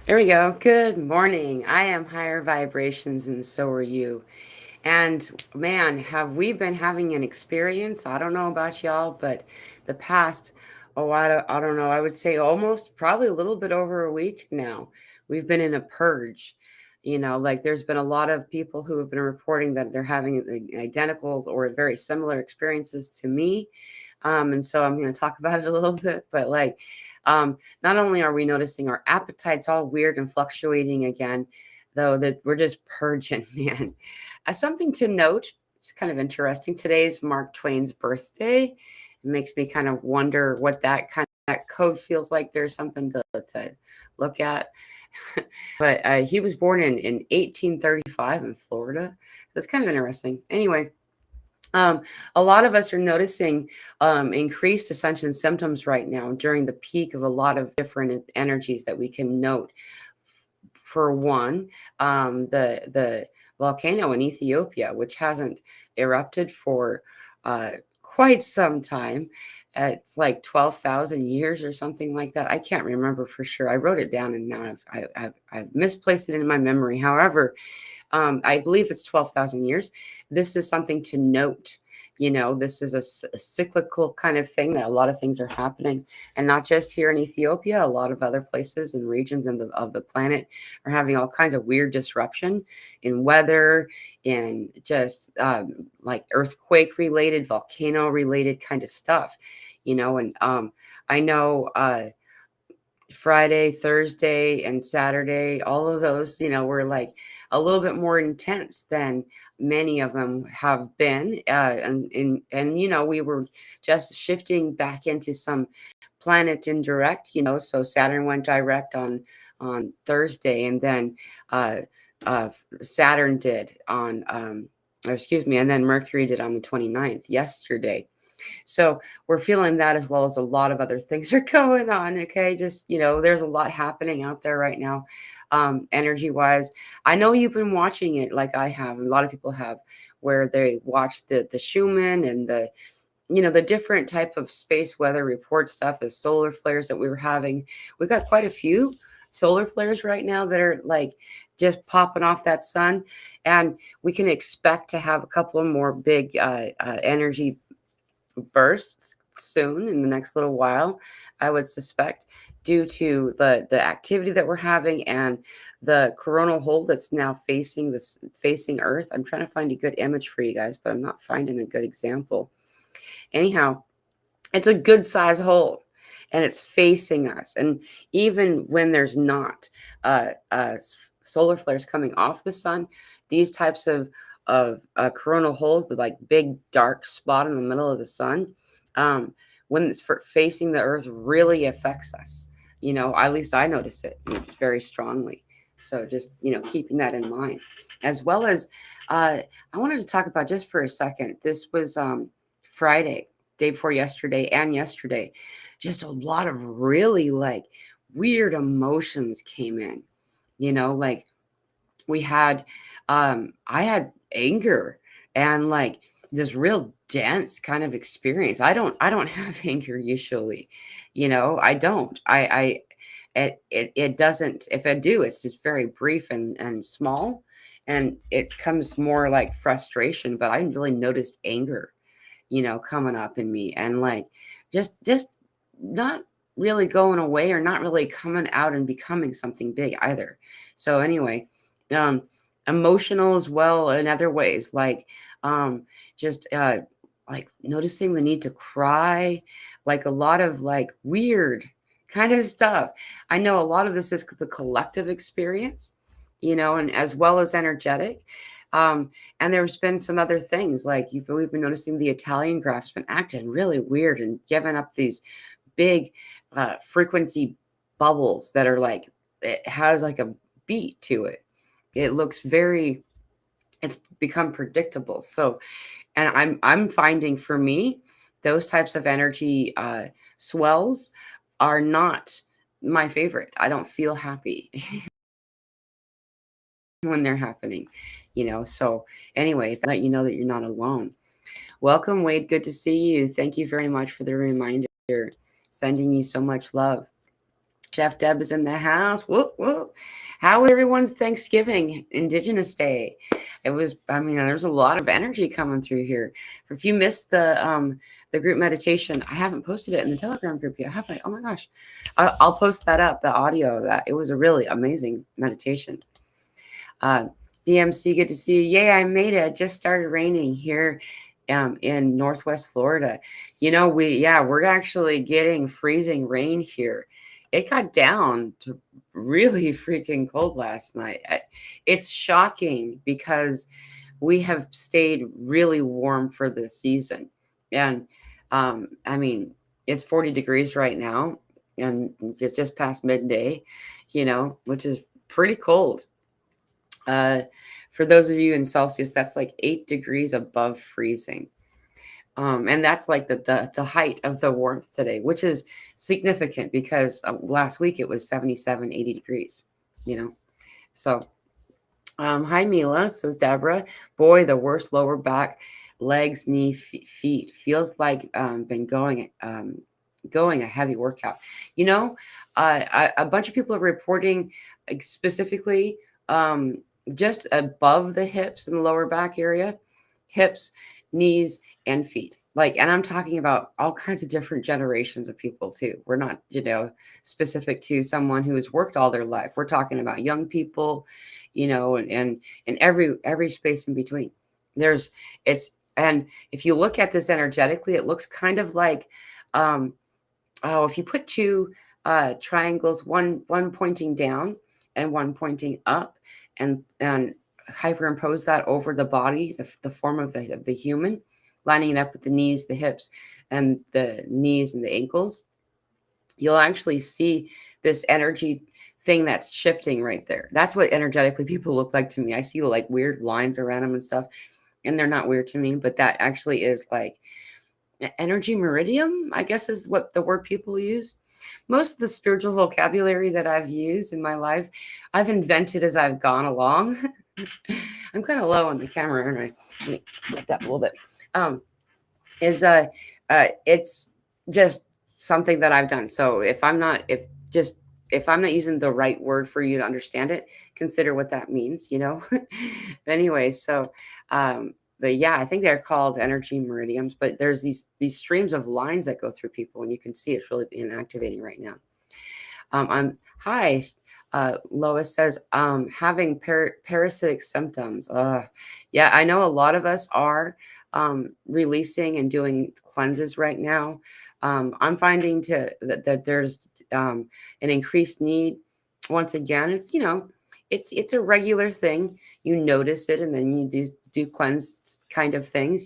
There we go. Good morning. I am higher vibrations, and so are you. And man, have we been having an experience? I don't know about y'all, but the past, I don't know, I would say almost probably a little bit over a week now, we've been in a purge. Like there's been a lot of people who have been reporting that they're having identical or very similar experiences to me. And so I'm going to talk about it a little bit, but not only are we noticing our appetites all weird and fluctuating again, though, that we're just purging, man. Something to note, it's kind of interesting. Today's Mark Twain's birthday. It makes me kind of wonder what that code feels like. There's something to look at. But he was born in 1835 in Florida. So it's kind of interesting. Anyway, um, a lot of us are noticing increased ascension symptoms right now during the peak of a lot of different energies that we can note. For one, the volcano in Ethiopia, which hasn't erupted for quite some time. It's like 12,000 years or something like that. I can't remember for sure. I wrote it down and now I've misplaced it in my memory. However, I believe it's 12,000 years. This is something to note. This is a cyclical kind of thing that a lot of things are happening, and not just here in Ethiopia. A lot of other places and regions of the planet are having all kinds of weird disruption in weather, in just like earthquake related, volcano related kind of stuff. And I know. Friday, Thursday, and Saturday, all of those, were like a little bit more intense than many of them have been. And we were just shifting back into some planet indirect, so Saturn went direct on Thursday, and then uh, Saturn did or excuse me, and then Mercury did on the 29th yesterday. So we're feeling that as well as a lot of other things are going on. Okay. Just, there's a lot happening out there right now, energy wise. I know you've been watching it like I have, and a lot of people have, where they watch the Schumann and the different type of space weather report stuff, the solar flares that we were having. We got quite a few solar flares right now that are like just popping off that sun. And we can expect to have a couple of more big energy bursts soon in the next little while, I would suspect, due to the activity that we're having and the coronal hole that's now facing Earth. I'm trying to find a good image for you guys, but I'm not finding a good example. Anyhow, it's a good size hole and it's facing us. And even when there's not solar flares coming off the sun, these types of coronal holes, the like big dark spot in the middle of the sun, um, when it's facing the Earth, really affects us. At least I notice it very strongly. So just keeping that in mind, as well as I wanted to talk about just for a second. This was Friday, day before yesterday, and yesterday. Just a lot of really like weird emotions came in. Like we had I had anger and like this real dense kind of experience. I don't have anger usually. I don't. It doesn't, if I do, it's just very brief and small, and it comes more like frustration, but I really noticed anger, coming up in me, and like just not really going away or not really coming out and becoming something big either. So anyway, um emotional as well in other ways, like um just like noticing the need to cry, like a lot of like weird kind of stuff. I know a lot of this is the collective experience, and as well as energetic. And there's been some other things like we've been noticing the Italian graph's been acting really weird and giving up these big frequency bubbles that are like, it has like a beat to it. It looks very, it's become predictable. So, and I'm finding for me, those types of energy swells are not my favorite. I don't feel happy when they're happening, So anyway, if let you know that you're not alone. Welcome, Wade. Good to see you. Thank you very much for the reminder. Sending you so much love. Chef Deb is in the house. Whoop, whoop. How was everyone's Thanksgiving, Indigenous Day? It was, I mean, there's a lot of energy coming through here. If you missed the group meditation, I haven't posted it in the Telegram group yet, have I? Oh my gosh. I'll post that up, the audio of that. It was a really amazing meditation. Uh, BMC, good to see you. Yay, I made it. It just started raining here in Northwest Florida. We're actually getting freezing rain here. It got down to really freaking cold last night. It's shocking because we have stayed really warm for this season. And I mean, it's 40 degrees right now, and it's just past midday, which is pretty cold. For those of you in Celsius, that's like 8 degrees above freezing. And that's like the height of the warmth today, which is significant because last week it was 77, 80 degrees, So, hi, Mila, says Deborah. Boy, the worst lower back, legs, knee, feet. Feels like been going a heavy workout. A bunch of people are reporting specifically just above the hips in the lower back area, hips, knees, and feet. And I'm talking about all kinds of different generations of people too. We're not, specific to someone who has worked all their life. We're talking about young people, and every space in between. And if you look at this energetically, it looks kind of like, if you put two triangles, one pointing down and one pointing up, and hyperimpose that over the body, the form of the human, lining it up with the knees, the hips, and the knees and the ankles, you'll actually see this energy thing that's shifting right there. That's what energetically people look like to me. I see like weird lines around them and stuff, and they're not weird to me, but that actually is like energy meridian, I guess is what the word people use. Most of the spiritual vocabulary that I've used in my life, I've invented as I've gone along. I'm kind of low on the camera, aren't I? Let me lift up a little bit. It's just something that I've done. So if I'm not using the right word for you to understand it, consider what that means, Anyway, so but yeah, I think they're called energy meridians, but there's these streams of lines that go through people, and you can see it's really being activating right now. Hi, Lois says, having parasitic symptoms. Yeah, I know a lot of us are releasing and doing cleanses right now. I'm finding that there's an increased need. Once again, it's a regular thing. You notice it, and then you do cleanse kind of things.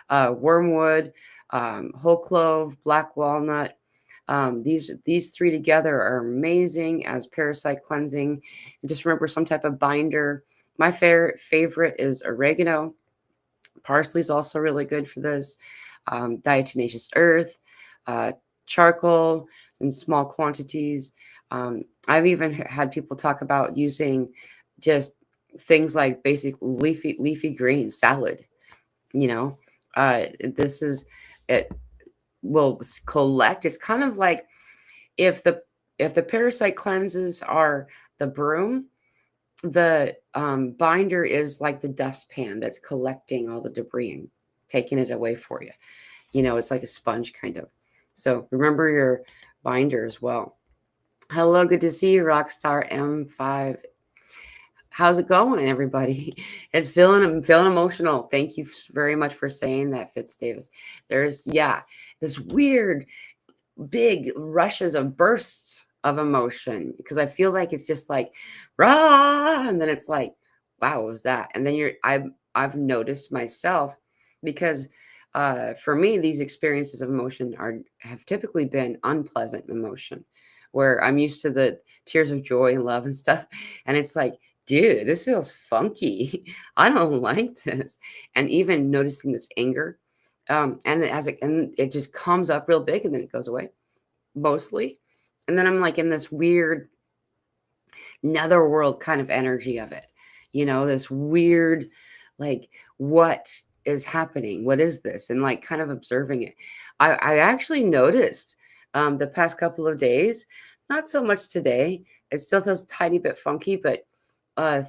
Wormwood, whole clove, black walnut. These three together are amazing as parasite cleansing. And just remember some type of binder. My favorite is oregano. Parsley is also really good for this. Diatomaceous earth, charcoal in small quantities. I've even had people talk about using just things like basic leafy green salad. This is it will collect. It's kind of like if the parasite cleanses are the broom, the binder is like the dustpan that's collecting all the debris and taking it away for you. It's like a sponge kind of. So remember your binder as well. Hello, good to see you, Rockstar M5. How's it going, everybody? I'm feeling emotional. Thank you very much for saying that, Fitz Davis. There's this weird big rushes of bursts of emotion, because I feel like it's just like rah, and then it's like, wow, what was that? And then I've noticed myself, because for me, these experiences of emotion have typically been unpleasant emotion, where I'm used to the tears of joy and love and stuff, and it's like, dude, this feels funky. I don't like this. And even noticing this anger, and it just comes up real big, and then it goes away mostly. And then I'm like in this weird netherworld kind of energy of it, this weird, like, what is happening? What is this? And like kind of observing it. I actually noticed The past couple of days, not so much today. It still feels a tiny bit funky, but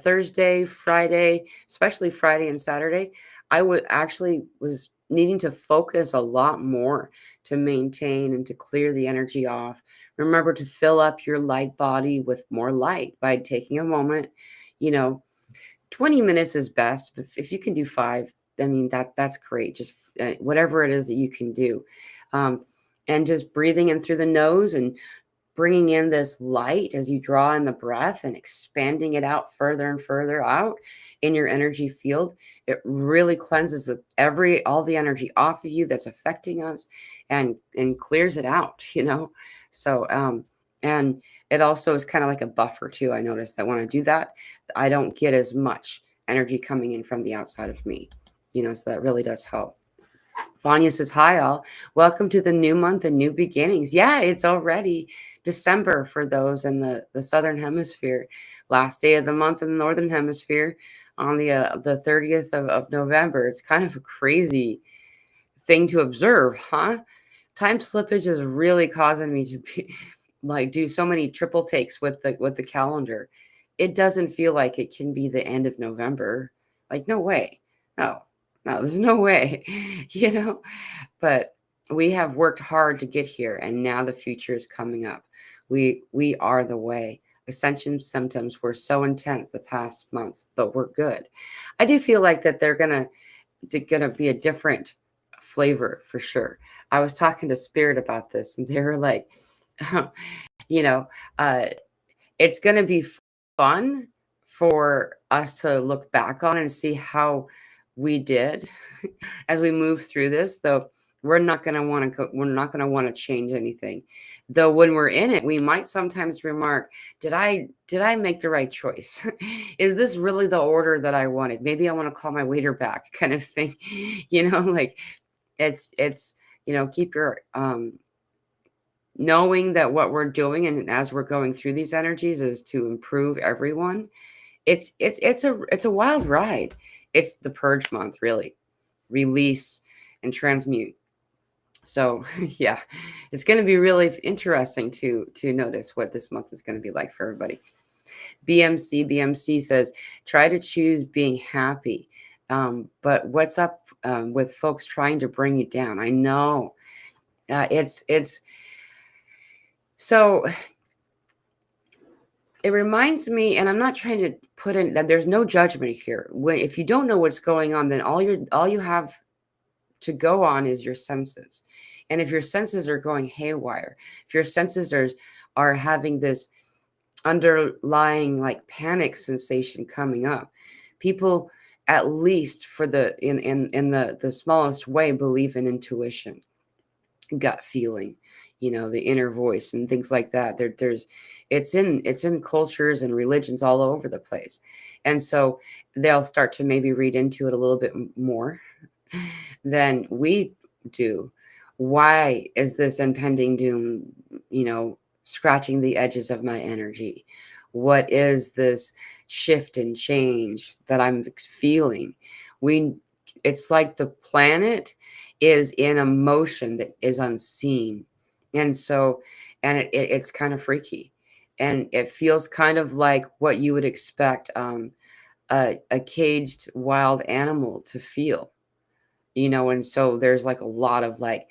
Thursday, Friday, especially Friday and Saturday, I would actually was needing to focus a lot more to maintain and to clear the energy off. Remember to fill up your light body with more light by taking a moment. You know, 20 minutes is best. But if you can do 5, I mean, that's great. Just whatever it is that you can do. Um, and just breathing in through the nose and bringing in this light as you draw in the breath and expanding it out further and further out in your energy field. It really cleanses all the energy off of you that's affecting us and clears it out, So and it also is kind of like a buffer too. I noticed that when I do that, I don't get as much energy coming in from the outside of me, so that really does help. Vanya says, hi, all. Welcome to the new month and new beginnings. Yeah, it's already December for those in the Southern Hemisphere. Last day of the month in the Northern Hemisphere on the 30th of November. It's kind of a crazy thing to observe, huh? Time slippage is really causing me to be do so many triple takes with the calendar. It doesn't feel like it can be the end of November. Like, no way. No, there's no way, but we have worked hard to get here, and now the future is coming up. We are the way. Ascension symptoms were so intense the past months, but we're good. I do feel like that they're gonna be a different flavor for sure. I was talking to Spirit about this, and they were like, you know, uh, it's gonna be fun for us to look back on and see how we did as we move through this, though we're not going to want to change anything. Though when we're in it, we might sometimes remark, did I make the right choice? Is this really the order that I wanted? Maybe I want to call my waiter back, kind of thing. Like it's keep your knowing that what we're doing and as we're going through these energies is to improve everyone. It's a wild ride. It's the purge month, really. Release and transmute. So yeah, it's going to be really interesting to notice what this month is going to be like for everybody. BMC says, try to choose being happy. But what's up with folks trying to bring you down? I know it's so it reminds me, and I'm not trying to put in that there's no judgment here. If you don't know what's going on, then all you have to go on is your senses. And if your senses are going haywire, if your senses are having this underlying like panic sensation coming up, people at least for in the smallest way believe in intuition, gut feeling, the inner voice and things like that. It's in cultures and religions all over the place, and so they'll start to maybe read into it a little bit more than we do. Why is this impending doom scratching the edges of my energy? What is this shift and change that I'm feeling? It's like the planet is in a motion that is unseen. And so, and it's kind of freaky. And it feels kind of like what you would expect a caged wild animal to feel, and so there's like a lot of like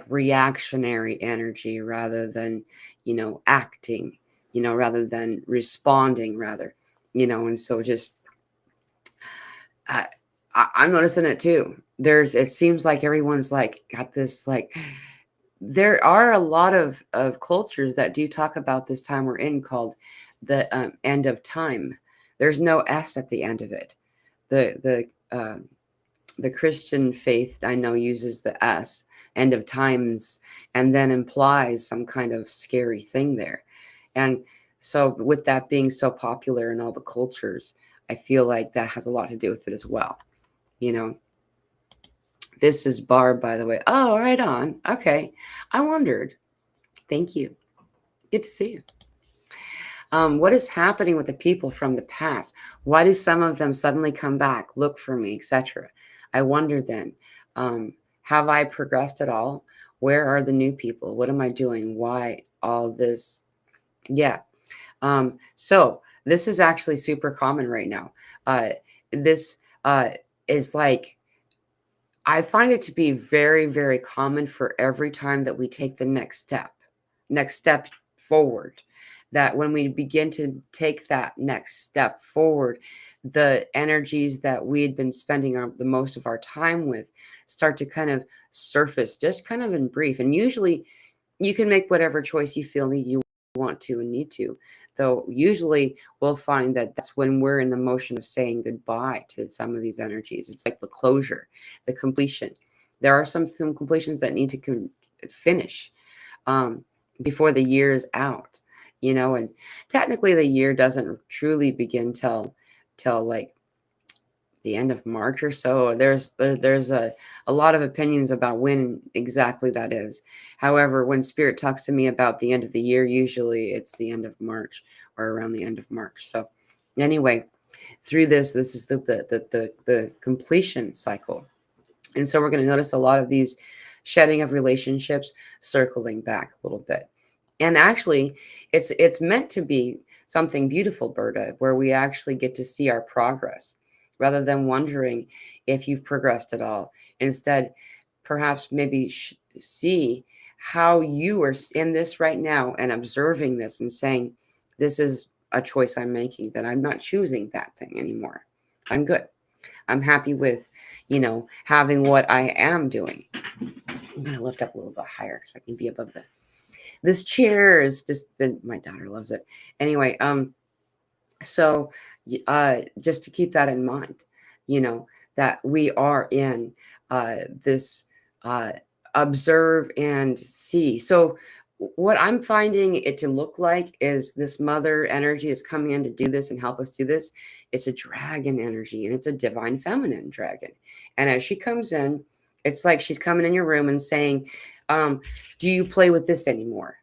reactionary energy rather than, acting, rather than responding rather, and so just I'm noticing it too. It seems like everyone's like got this like there are a lot of cultures that do talk about this time we're in called the end of time. There's no S at the end of it. The Christian faith I know uses the S, end of times, and then implies some kind of scary thing there. And so with that being so popular in all the cultures, I feel like that has a lot to do with it as well. This is Barb, by the way. Oh, right on. Okay. I wondered. Thank you. Good to see you. What is happening with the people from the past? Why do some of them suddenly come back, look for me, etc.? I wonder then, have I progressed at all? Where are the new people? What am I doing? Why all this? Yeah. So this is actually super common right now. This is like, I find it to be very, very common for every time that we take the next step forward. That when we begin to take that next step forward, the energies that we had been spending the most of our time with start to kind of surface, just kind of in brief. And usually you can make whatever choice you feel you want to and need to. Though usually we'll find that that's when we're in the motion of saying goodbye to some of these energies. It's like the closure, the completion. There are some completions that need to finish before the year's out, and technically the year doesn't truly begin till like the end of March or so. There's a lot of opinions about when exactly that is. However, when Spirit talks to me about the end of the year, usually it's the end of March or around the end of March. So anyway, through this is the completion cycle. And so we're going to notice a lot of these shedding of relationships circling back a little bit. And actually, it's meant to be something beautiful, Berta, where we actually get to see our progress rather than wondering if you've progressed at all. Instead, perhaps maybe see how you are in this right now and observing this and saying, this is a choice I'm making, that I'm not choosing that thing anymore. I'm good. I'm happy with, having what I am doing. I'm going to lift up a little bit higher so I can be above this chair has just been, my daughter loves it. Anyway, so just to keep that in mind, that we are in this observe and see. So what I'm finding it to look like is this mother energy is coming in to do this and help us do this. It's a dragon energy, and it's a divine feminine dragon. And as she comes in, it's like she's coming in your room and saying, do you play with this anymore?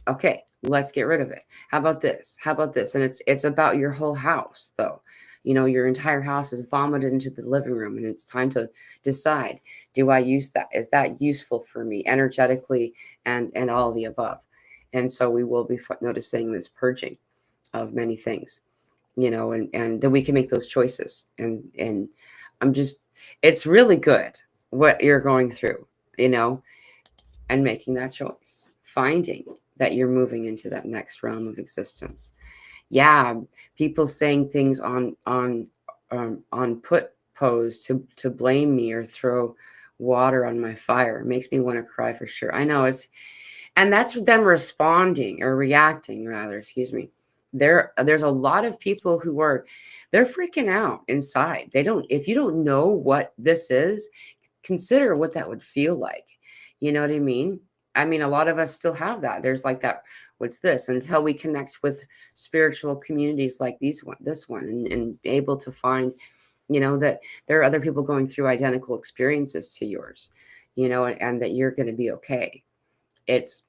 Okay, let's get rid of it. How about this? How about this? And it's about your whole house, though. Your entire house is vomited into the living room, and it's time to decide, do I use that? Is that useful for me energetically and all the above? And so we will be noticing this purging of many things, and then we can make those choices. And it's really good what you're going through, and making that choice, finding that you're moving into that next realm of existence. Yeah, people saying things on put pose to blame me or throw water on my fire makes me want to cry for sure. I know and that's them responding or reacting rather, excuse me. There's a lot of people they're freaking out inside. If you don't know what this is, consider what that would feel like. You know what I mean? I mean, a lot of us still have that. There's like that, what's this? Until we connect with spiritual communities like this one, and able to find, that there are other people going through identical experiences to yours, and that you're going to be okay. It's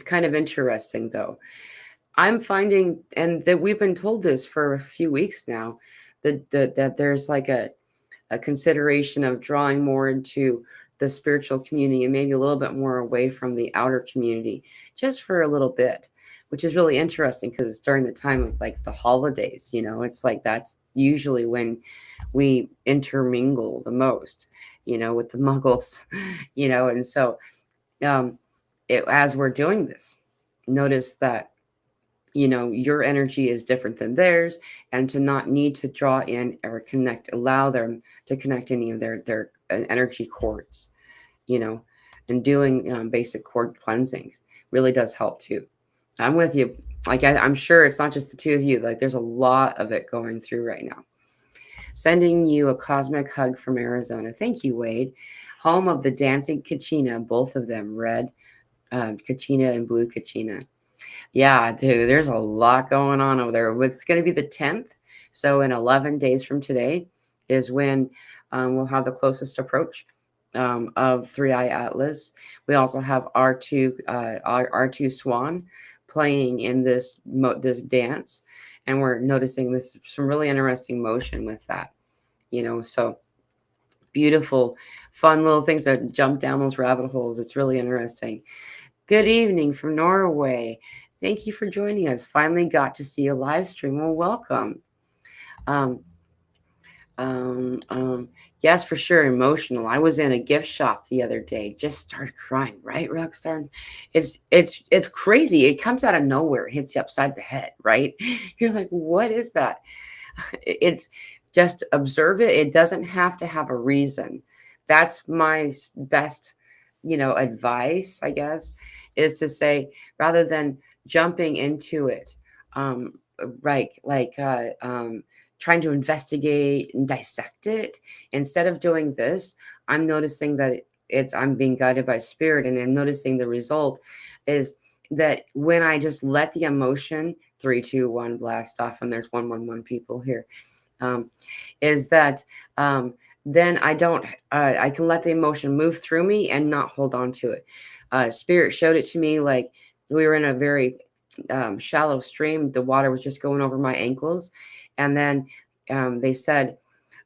kind of interesting, though. I'm finding, and that we've been told this for a few weeks now, that there's like a consideration of drawing more into the spiritual community and maybe a little bit more away from the outer community just for a little bit, which is really interesting because it's during the time of like the holidays. It's like that's usually when we intermingle the most, with the muggles, and so as we're doing this, notice that your energy is different than theirs, and to not need to draw in or allow them to connect any of their energy cords, and doing basic cord cleansings really does help too. I'm with you. Like I'm sure it's not just the two of you. Like there's a lot of it going through right now. Sending you a cosmic hug from Arizona. Thank you, Wade. Home of the dancing Kachina, both of them, red Kachina and blue Kachina. Yeah, dude, there's a lot going on over there. It's going to be the 10th. So in 11 days from today is when we'll have the closest approach of Three Eye Atlas. We also have R2 Swan playing in this dance. And we're noticing some really interesting motion with that, so Beautiful, fun little things that jump down those rabbit holes. It's really interesting. Good evening from Norway. Thank you for joining us. Finally got to see a live stream. Well, welcome. Um, Um, um, yes, for sure, emotional. I was in a gift shop the other day, just started crying, right, Rockstar? It's crazy. It comes out of nowhere, it hits you upside the head, right? You're like, what is that? It's just observe it. It doesn't have to have a reason. That's my best, advice, I guess, is to say rather than jumping into it, right, trying to investigate and dissect it. Instead of doing this, I'm noticing that I'm being guided by spirit, and I'm noticing the result is that when I just let the emotion 3, 2, 1 blast off, and there's 111 people here, um, is that then I don't I can let the emotion move through me and not hold on to it. Spirit showed it to me like we were in a very shallow stream. The water was just going over my ankles, and then they said,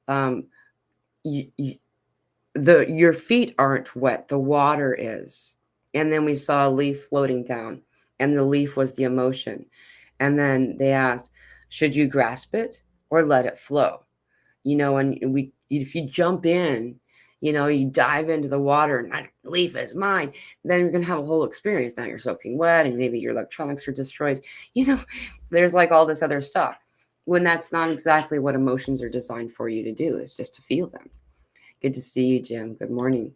um, you, your feet aren't wet, the water is. And then we saw a leaf floating down, and the leaf was the emotion. And then they asked, should you grasp it or let it flow? And if you jump in, you dive into the water and that leaf is mine, then you're going to have a whole experience. Now you're soaking wet and maybe your electronics are destroyed. There's like all this other stuff, when that's not exactly what emotions are designed for you to do. It's just to feel them. Good to see you, Jim. Good morning.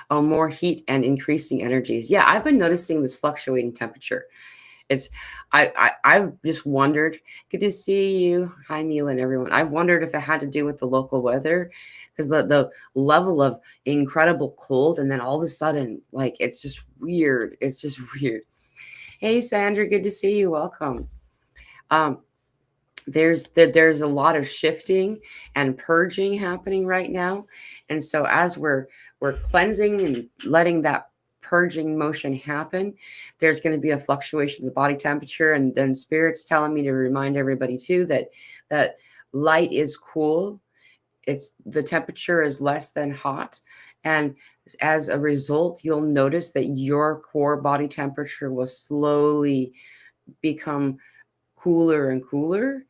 More heat and increasing energies. Yeah, I've been noticing this fluctuating temperature. It's I've just wondered. Good to see you. Hi, Neil, and everyone. I've wondered if it had to do with the local weather, because the level of incredible cold, and then all of a sudden, like, it's just weird. It's just weird. Hey, Sandra, good to see you. Welcome. Um, there's a lot of shifting and purging happening right now, and so as we're cleansing and letting that purging motion happen, there's going to be a fluctuation in the body temperature. And then spirit's telling me to remind everybody too that light is cool. It's the temperature is less than hot, and as a result, you'll notice that your core body temperature will slowly become cooler and cooler.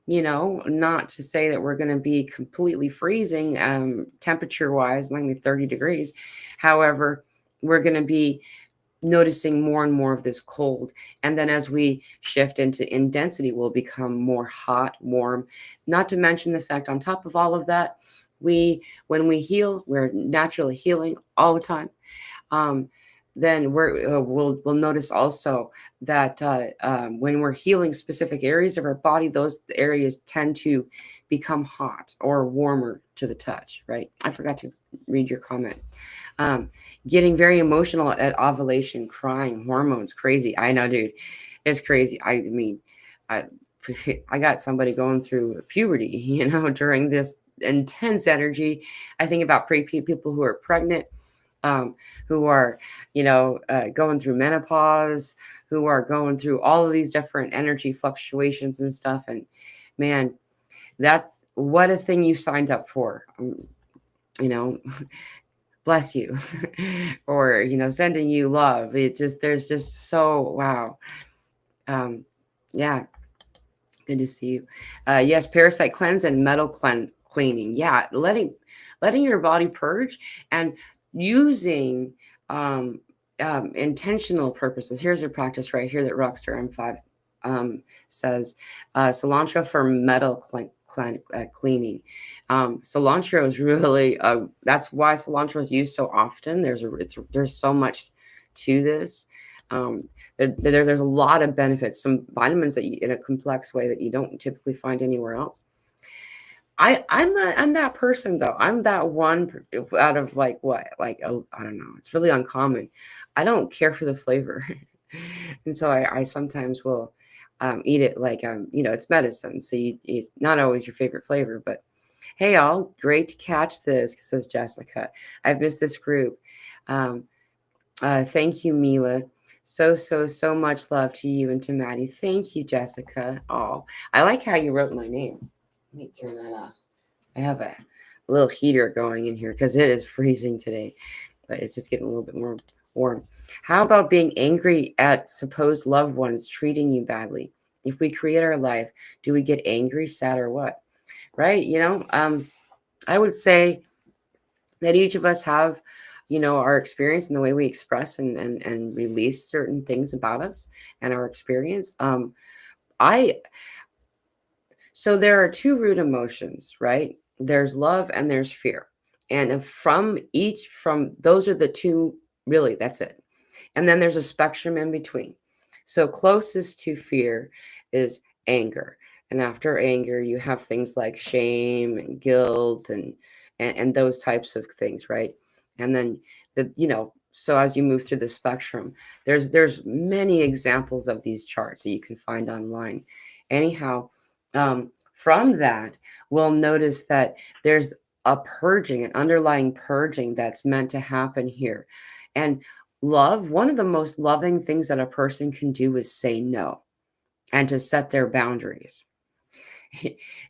Not to say that we're going to be completely freezing temperature wise, like 30 degrees. However, we're going to be noticing more and more of this cold. And then as we shift into in density, we'll become more hot, warm. Not to mention the fact, on top of all of that, when we heal, we're naturally healing all the time. Then we'll notice also that when we're healing specific areas of our body, those areas tend to become hot or warmer to the touch, right? I forgot to read your comment. Getting very emotional at ovulation, crying, hormones, crazy. I know, dude, it's crazy. I mean, I I got somebody going through puberty, during this intense energy. I think about people who are pregnant, who are, going through menopause, who are going through all of these different energy fluctuations and stuff. And man, that's what a thing you signed up for. You know, bless you, or sending you love. There's just so wow. Yeah, good to see you. Yes, parasite cleanse and metal cleaning. Yeah, letting your body purge and using intentional purposes. Here's a practice right here that Rockstar M5 says. Cilantro for metal cleaning. Cilantro is really that's why cilantro is used so often. There's so much to this. There's a lot of benefits, some vitamins that in a complex way that you don't typically find anywhere else. I'm that person though. I'm that one out of like what, like, oh, I don't know. It's really uncommon. I don't care for the flavor, and so I sometimes will eat it like it's medicine. So it's not always your favorite flavor, but hey, all great to catch this, says Jessica. I've missed this group. Thank you, Mila. So much love to you and to Maddie. Thank you, Jessica. Oh, I like how you wrote my name. Let me turn that off. I have a little heater going in here because it is freezing today, but it's just getting a little bit more warm. How about being angry at supposed loved ones treating you badly? If we create our life, do we get angry, sad, or what? Right? I would say that each of us have, our experience and the way we express and release certain things about us and our experience. I So there are two root emotions, right? There's love and there's fear. And from those are the two, really, that's it. And then there's a spectrum in between. So closest to fear is anger. And after anger, you have things like shame and guilt and those types of things, right? And then so as you move through the spectrum, there's many examples of these charts that you can find online. Anyhow, from that, we'll notice that there's a purging, an underlying purging that's meant to happen here. And love, one of the most loving things that a person can do is say no and to set their boundaries.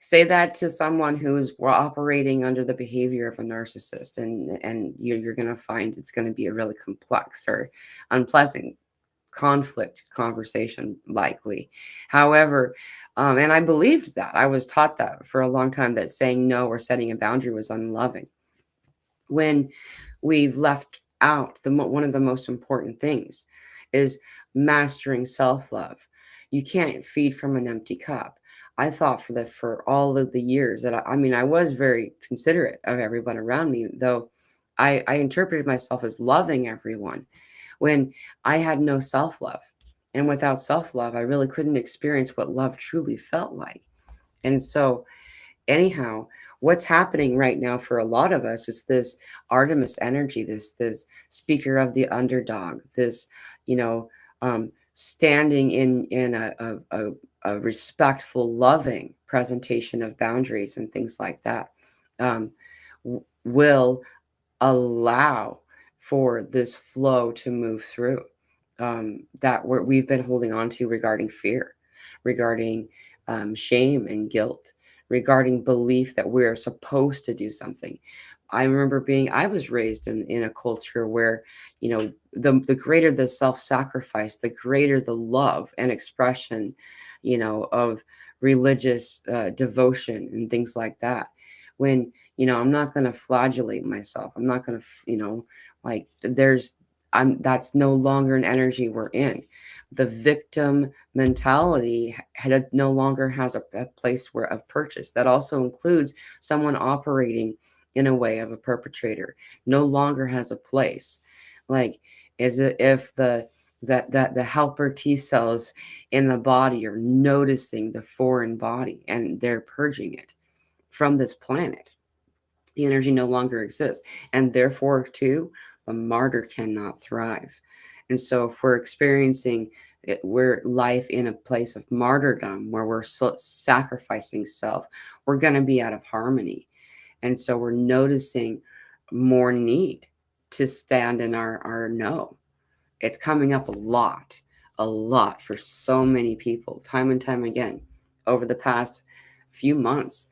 Say that to someone who's operating under the behavior of a narcissist, and you're going to find it's going to be a really complex or unpleasant conflict conversation, likely. However, and I believed that. I was taught that for a long time, that saying no or setting a boundary was unloving. When we've left out one of the most important things is mastering self-love. You can't feed from an empty cup. I thought for all of the years that I was very considerate of everyone around me, though I interpreted myself as loving everyone when I had no self-love. And without self-love, I really couldn't experience what love truly felt like. And so anyhow, what's happening right now for a lot of us is this Artemis energy, this speaker of the underdog, this, standing in a respectful, loving presentation of boundaries and things like that, will allow for this flow to move through, that we've been holding on to regarding fear, regarding shame and guilt, regarding belief that we're supposed to do something. I remember I was raised in a culture where, the greater the self-sacrifice, the greater the love and expression, of religious devotion and things like that. When, I'm not going to flagellate myself. I'm not going to, like that's no longer an energy we're in. The victim mentality no longer has a place of purchase. That also includes someone operating in a way of a perpetrator. No longer has a place. Like, as if the helper T cells in the body are noticing the foreign body and they're purging it from this planet. The energy no longer exists, and therefore too the martyr cannot thrive. And so if we're experiencing we're life in a place of martyrdom where we're sacrificing self, we're going to be out of harmony. And so we're noticing more need to stand in our no. It's coming up a lot for so many people, time and time again, over the past few months.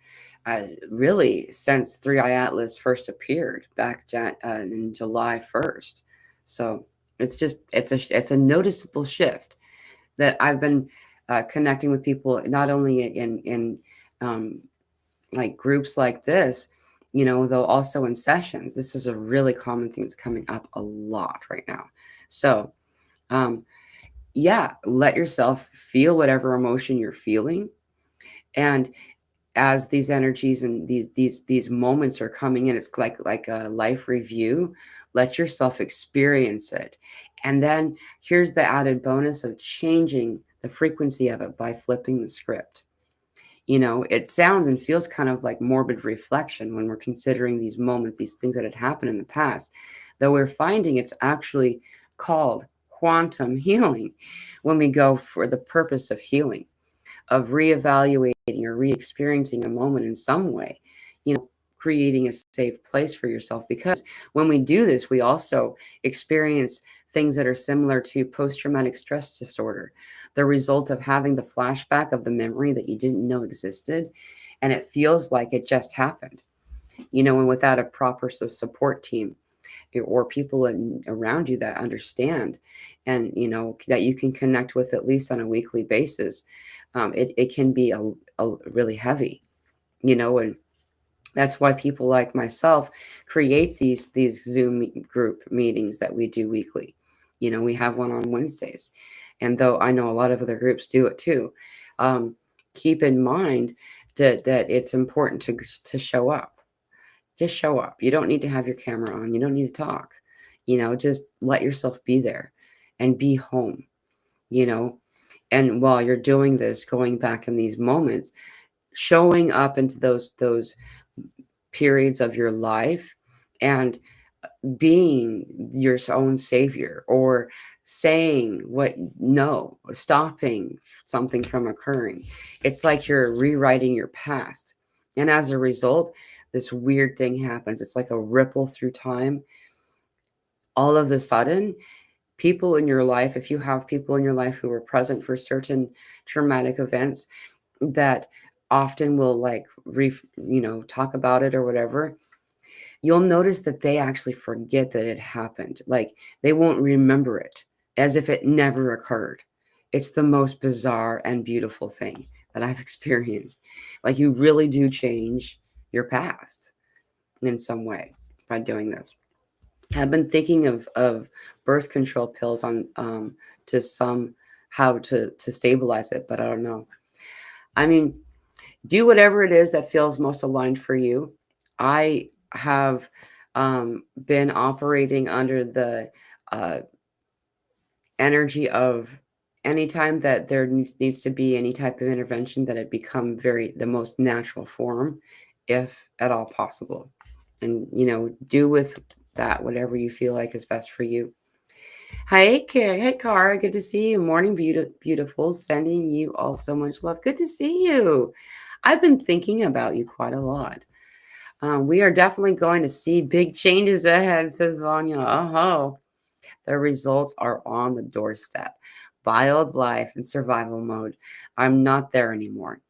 Really, since Three Eye Atlas first appeared back in July 1st. So it's a noticeable shift that I've been connecting with people, not only in like groups like this, though also in sessions. This is a really common thing that's coming up a lot right now. So yeah, let yourself feel whatever emotion you're feeling. And as these energies and these moments are coming in, it's like a life review. Let yourself experience it. And then here's the added bonus of changing the frequency of it by flipping the script. It sounds and feels kind of like morbid reflection when we're considering these moments, these things that had happened in the past, though we're finding it's actually called quantum healing when we go for the purpose of healing, of reevaluating or re-experiencing a moment in some way, creating a safe place for yourself. Because when we do this, we also experience things that are similar to post-traumatic stress disorder, the result of having the flashback of the memory that you didn't know existed, and it feels like it just happened. and without a proper support team or people around you that understand, and that you can connect with at least on a weekly basis, it can be a really heavy, and that's why people like myself create these Zoom group meetings that we do weekly. We have one on Wednesdays, and though I know a lot of other groups do it too, um, keep in mind that it's important to show up. Just show up. You don't need to have your camera on. You don't need to talk. Just let yourself be there and be home. You know, and while you're doing this, going back in these moments, showing up into those periods of your life and being your own savior, or saying what no, stopping something from occurring. It's like you're rewriting your past, and as a result, this weird thing happens. It's like a ripple through time. All of a sudden, people in your life, if you have people in your life who were present for certain traumatic events, that often will like talk about it or whatever, you'll notice that they actually forget that it happened. Like, they won't remember it, as if it never occurred. It's the most bizarre and beautiful thing that I've experienced. Like, you really do change your past in some way by doing this. I've been thinking of birth control pills on to some how to stabilize it, but I don't know. I mean, do whatever it is that feels most aligned for you. I have been operating under the uh, energy of anytime that there needs to be any type of intervention, that it become the most natural form, if at all possible. And, do with that whatever you feel like is best for you. Hi, Kara. Hey, Cara. Good to see you. Morning, beautiful. Sending you all so much love. Good to see you. I've been thinking about you quite a lot. We are definitely going to see big changes ahead, says Vanya. Oh, the results are on the doorstep. Bio of life and survival mode. I'm not there anymore.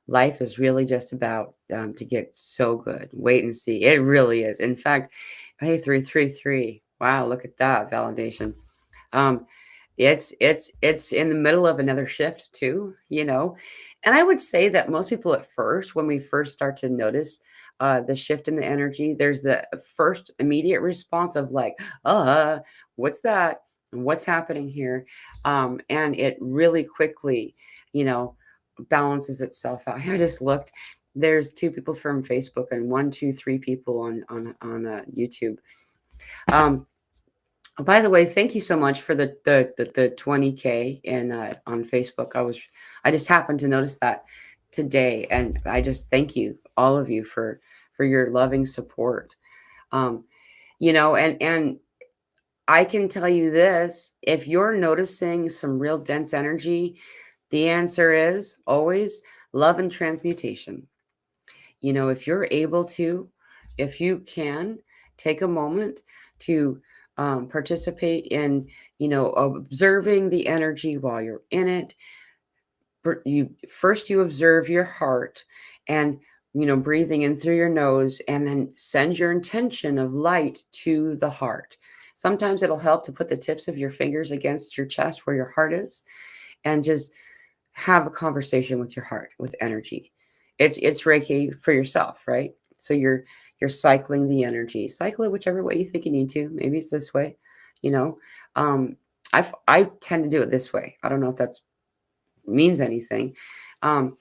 Life is really just about to get so good. Wait and see. It really is. In fact, hey, 333. Wow, look at that validation. Um, it's in the middle of another shift too, and I would say that most people at first, when we first start to notice the shift in the energy, there's the first immediate response of like, what's that? What's happening here? And it really quickly, balances itself out. I just looked. There's 2 people from Facebook and 1, 2, 3 people on YouTube. By the way, thank you so much for the 20K and on Facebook. I just happened to notice that today, and I just thank you, all of you, for your loving support. And I can tell you this: if you're noticing some real dense energy, the answer is always love and transmutation. If you're able to, if you can, take a moment to participate in, observing the energy while you're in it. You observe your heart, and breathing in through your nose, and then send your intention of light to the heart. Sometimes it'll help to put the tips of your fingers against your chest where your heart is, and just have a conversation with your heart, with energy. It's Reiki for yourself, right? So you're cycling the energy. Cycle it whichever way you think you need to. Maybe it's this way, you know. Um, I tend to do it this way. I don't know if that's means anything. Um,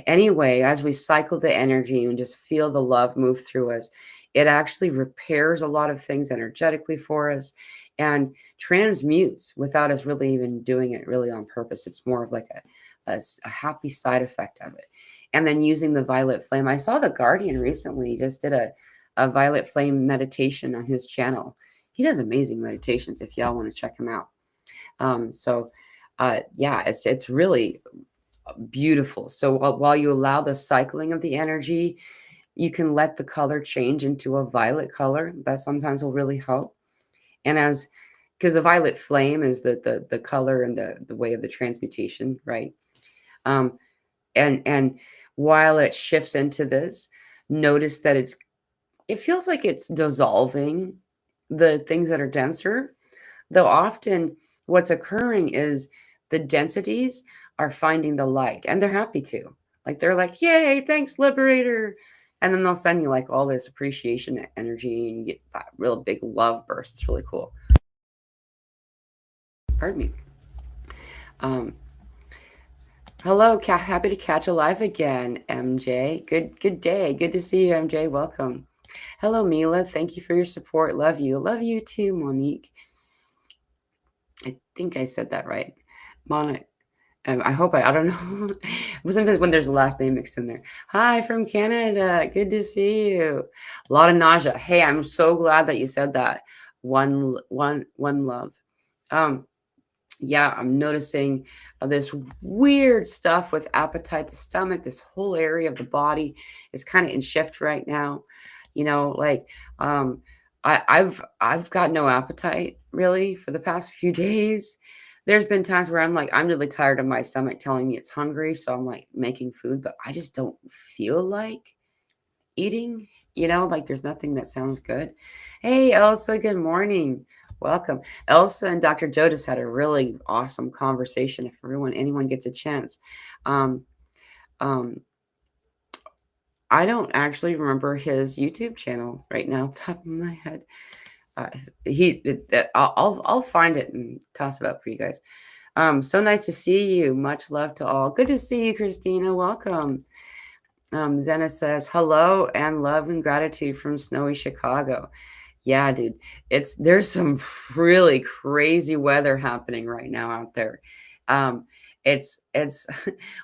anyway, as we cycle the energy and just feel the love move through us, it actually repairs a lot of things energetically for us and transmutes without us really even doing it really on purpose. It's more of like a happy side effect of it. And then using the violet flame. I saw the Guardian recently just did a violet flame meditation on his channel. He does amazing meditations if y'all want to check him out. Yeah, it's really beautiful. So while you allow the cycling of the energy, you can let the color change into a violet color. That sometimes will really help. And because the violet flame is the color and the way of the transmutation, right? And while it shifts into this, notice that it's it feels like it's dissolving the things that are denser, though often what's occurring is the densities are finding the light and they're happy to. Like they're like, yay, thanks, Liberator. And then they'll send you like all this appreciation energy and you get that real big love burst. It's really cool. Pardon me. Um, hello, happy to catch a live again, MJ. Good day. Good to see you, MJ. Welcome. Hello, Mila. Thank you for your support. Love you. Love you too, Monique. I think I said that right. Monique. I hope I don't know. Sometimes when there's a last name mixed in there. Hi from Canada. Good to see you. A lot of nausea. Hey, I'm so glad that you said that. One love. Um, yeah, I'm noticing this weird stuff with appetite, the stomach, this whole area of the body is kind of in shift right now. You know, like I've got no appetite really for the past few days. There's been times where I'm like, I'm really tired of my stomach telling me it's hungry, so I'm like making food, but I just don't feel like eating. You know, like there's nothing that sounds good. Hey, Elsa, good morning. Welcome. Elsa and Dr. Joe just had a really awesome conversation. If anyone gets a chance. Um, um, I don't actually remember his YouTube channel right now, top of my head. Uh, I'll find it and toss it up for you guys. So nice to see you. Much love to all. Good to see you, Christina. Welcome. Zena says hello and love and gratitude from snowy Chicago. Yeah, dude. There's some really crazy weather happening right now out there. Um, it's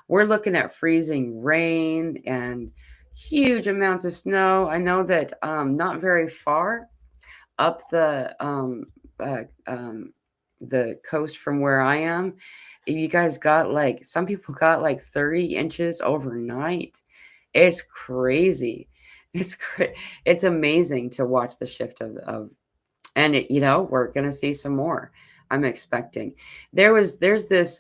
we're looking at freezing rain and huge amounts of snow. I know that not very far up uh, um, the coast from where I am, you guys got like some people got like 30 inches overnight. It's crazy. It's amazing to watch the shift of and we're gonna see some more. I'm expecting. There's this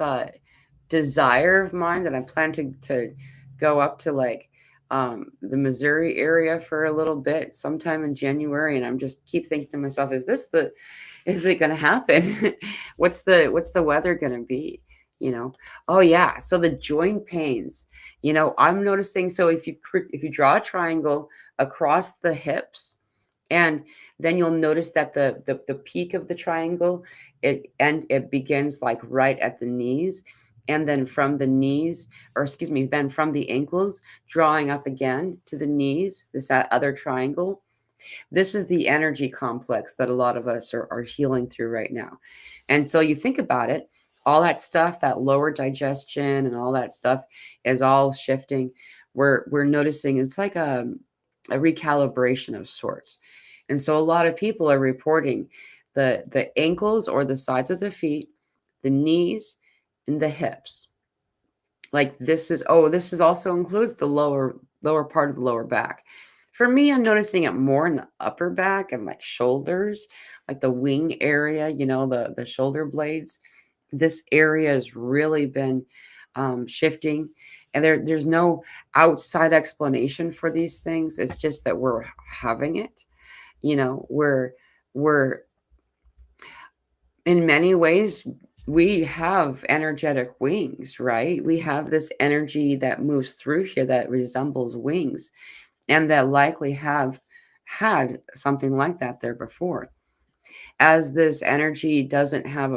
desire of mine that I plan to go up to like the Missouri area for a little bit sometime in January, and I'm just keep thinking to myself, is it gonna happen? What's the weather gonna be? You know? Oh yeah. So the joint pains, I'm noticing. So if you draw a triangle across the hips, and then you'll notice that the peak of the triangle, it begins like right at the knees, and then from the knees, or excuse me, then from the ankles drawing up again to the knees, this other triangle. This is the energy complex that a lot of us are healing through right now. And so you think about it, all that stuff, that lower digestion and all that stuff is all shifting. We're noticing it's like a recalibration of sorts. And so a lot of people are reporting the ankles or the sides of the feet, the knees, and the hips. Like this is also includes the lower part of the lower back. For me, I'm noticing it more in the upper back and like shoulders, like the wing area, the shoulder blades. This area has really been shifting, and there's no outside explanation for these things. It's just that we're having it. We're in many ways, we have energetic wings, right? We have this energy that moves through here that resembles wings, and that likely have had something like that there before. As this energy doesn't have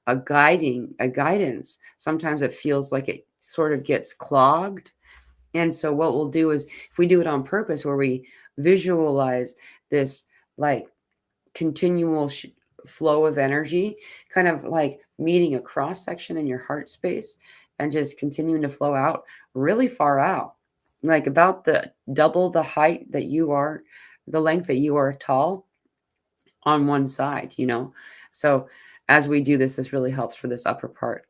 a guidance, sometimes it feels like it sort of gets clogged. And so what we'll do is, if we do it on purpose, where we visualize this like continual flow of energy, kind of like meeting a cross section in your heart space and just continuing to flow out really far out, like about the double the height that you are, the length that you are tall on one side. So as we do this really helps for this upper part.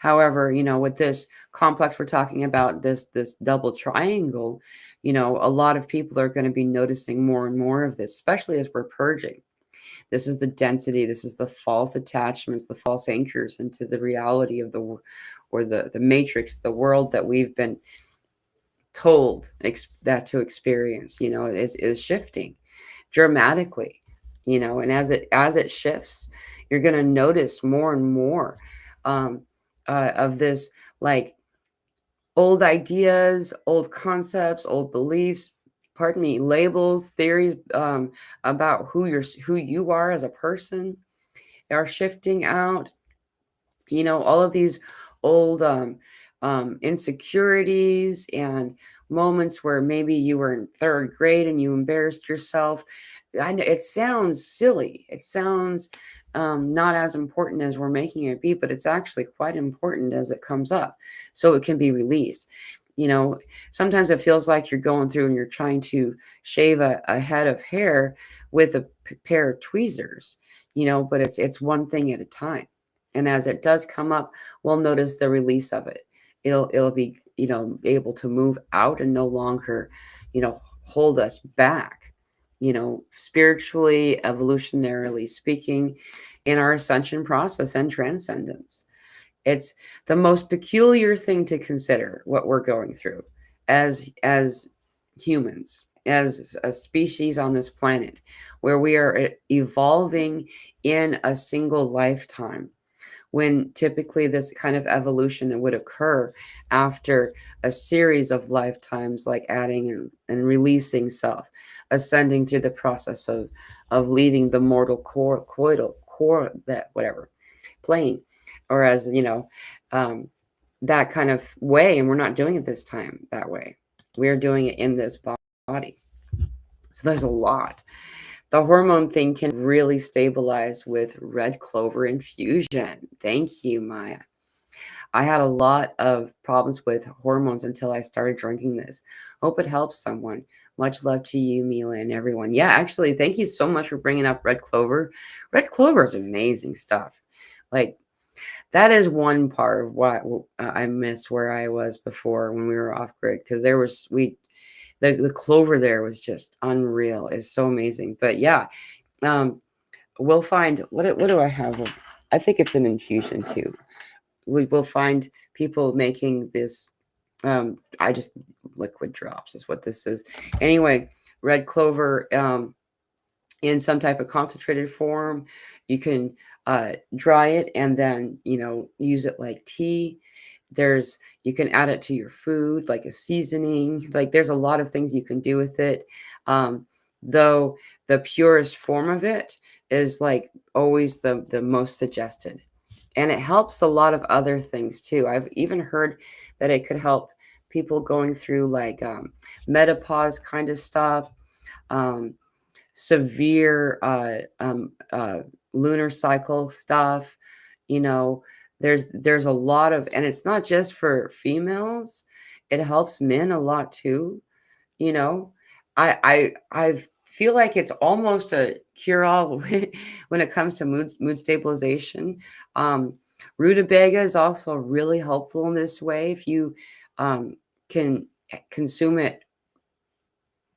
However, with this complex we're talking about, this double triangle, a lot of people are going to be noticing more and more of this, especially as we're purging. This is the density. This is the false attachments, the false anchors into the reality of the matrix, the world that we've been told that to experience. Is shifting. dramatically, and as it shifts, you're going to notice more and more um, of this, like, old ideas, old concepts, old beliefs, pardon me, labels, theories, about who you are as a person are shifting out. All of these old insecurities and moments where maybe you were in third grade and you embarrassed yourself. I know it sounds silly. It sounds not as important as we're making it be, but it's actually quite important as it comes up, so it can be released. Sometimes it feels like you're going through and you're trying to shave a head of hair with a pair of tweezers, but it's one thing at a time. And as it does come up, we'll notice the release of it. It'll be, able to move out and no longer, hold us back, spiritually, evolutionarily speaking, in our ascension process and transcendence. It's the most peculiar thing to consider what we're going through as humans, as a species on this planet, where we are evolving in a single lifetime, when typically this kind of evolution would occur after a series of lifetimes, like adding and releasing self, ascending through the process of leaving the mortal core, that whatever plane, or as that kind of way. And we're not doing it this time that way. We're doing it in this body. So there's a lot. The hormone thing can really stabilize with red clover infusion. Thank you, Maya. I had a lot of problems with hormones until I started drinking this. Hope it helps someone. Much love to you, Mila, and everyone. Yeah, actually, thank you so much for bringing up red clover. Red clover is amazing stuff. Like, that is one part of what I missed where I was before when we were off grid, because the clover there was just unreal. It's so amazing. But yeah, we'll find what do I have? I think it's an infusion too. We will find people making this. I just liquid drops is what this is. Anyway, red clover in some type of concentrated form. You can dry it and then use it like tea. You can add it to your food like a seasoning. Like, there's a lot of things you can do with it. Though the purest form of it is like always the most suggested. And it helps a lot of other things too. I've even heard that it could help people going through like menopause kind of stuff, severe lunar cycle stuff. You know, there's a lot of, and it's not just for females. It helps men a lot too. You know, I feel like it's almost a cure all when it comes to mood stabilization. Rutabaga is also really helpful in this way. If you can consume it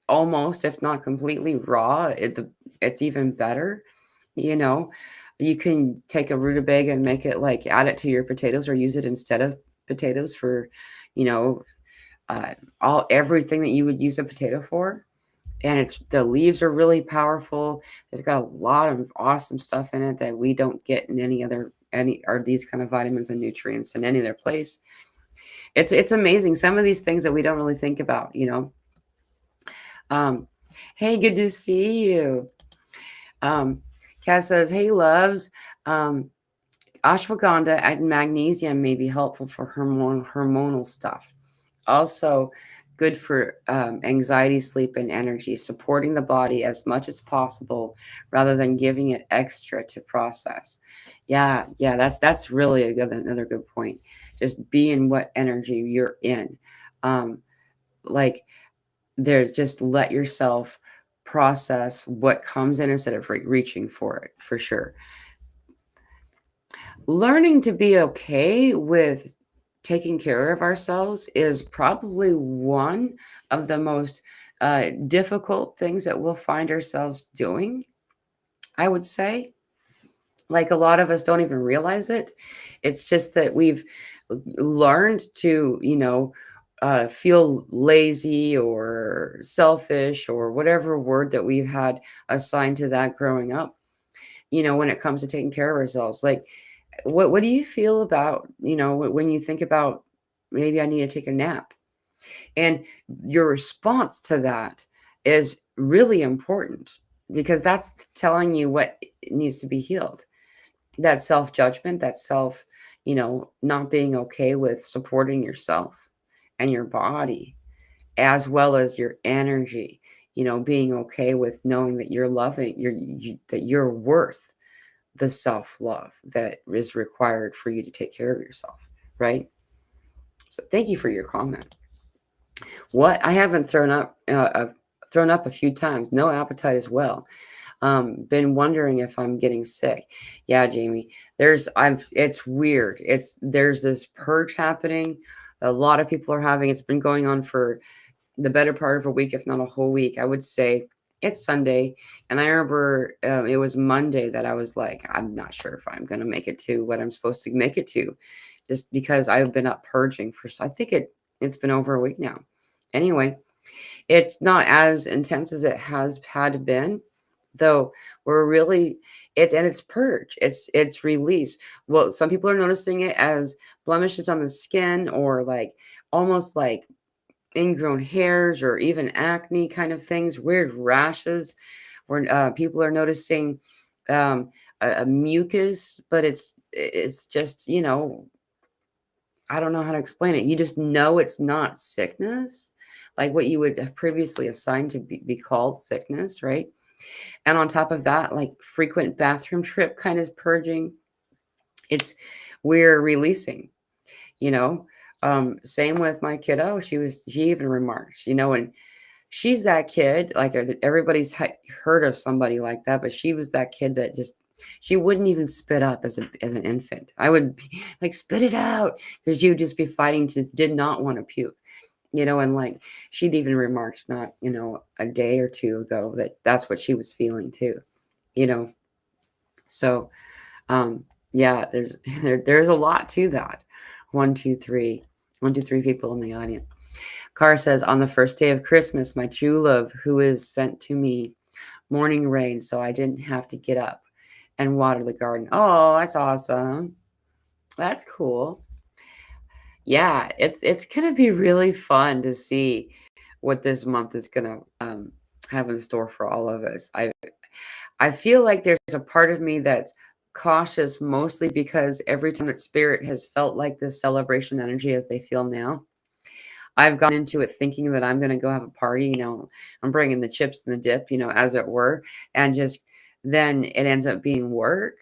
almost, if not completely raw, it's even better. You know, you can take a rutabaga and make it, like, add it to your potatoes or use it instead of potatoes for, you know, everything that you would use a potato for. And the leaves are really powerful. It's got a lot of awesome stuff in it that we don't get in any or these kind of vitamins and nutrients in any other place. It's amazing. Some of these things that we don't really think about, you know. Hey, good to see you. Kat says, hey, loves. Ashwagandha and magnesium may be helpful for hormonal stuff. Also good for anxiety, sleep, and energy, supporting the body as much as possible rather than giving it extra to process. Yeah, that's really another good point. Just be in what energy you're in. Like, just let yourself process what comes in instead of reaching for it, for sure. Learning to be okay with taking care of ourselves is probably one of the most difficult things that we'll find ourselves doing, I would say. Like, a lot of us don't even realize it. It's just that we've learned to, feel lazy or selfish or whatever word that we've had assigned to that growing up, when it comes to taking care of ourselves. Like, what do you feel about, when you think about maybe I need to take a nap? And your response to that is really important because that's telling you what needs to be healed. That self judgment, that self, not being okay with supporting yourself and your body, as well as your energy, being okay with knowing that you're loving, that you're worth the self love that is required for you to take care of yourself, right? So thank you for your comment. What I haven't thrown up a few times. No appetite as well. Been wondering if I'm getting sick. Yeah, Jamie. It's weird. There's this purge happening. A lot of people are having. It's been going on for the better part of a week, if not a whole week. I would say it's Sunday, and I remember it was Monday that I was like, I'm not sure if I'm going to make it to what I'm supposed to make it to, just because I've been up purging for. I think it's been over a week now. Anyway, it's not as intense as it has had been, though. We're really it's purge. It's release. Well, some people are noticing it as blemishes on the skin, or like almost like ingrown hairs, or even acne kind of things, weird rashes, where people are noticing a mucus, but it's just, I don't know how to explain it. You just know it's not sickness, like what you would have previously assigned to be called sickness, right? And on top of that, like frequent bathroom trip kind of purging. It's We're releasing, you know. Same with my kiddo. She even remarked, and she's that kid, like everybody's heard of somebody like that, but she was that kid that just, she wouldn't even spit up as an infant. I would be like, spit it out, because you would just be fighting to did not want to puke, and like she'd even remarked not, a day or two ago that that's what she was feeling too, you know. So yeah, there's a lot to that. One, two, three. 1, 2, 3 people in the audience. Carr says, on the first day of Christmas, my true love, who is sent to me morning rain, so I didn't have to get up and water the garden. Oh, that's awesome. That's cool. Yeah, it's gonna be really fun to see what this month is gonna have in store for all of us. I feel like there's a part of me that's cautious, mostly because every time that spirit has felt like this celebration energy as they feel now, I've gone into it thinking that I'm going to go have a party, I'm bringing the chips and the dip, as it were, and just then it ends up being work.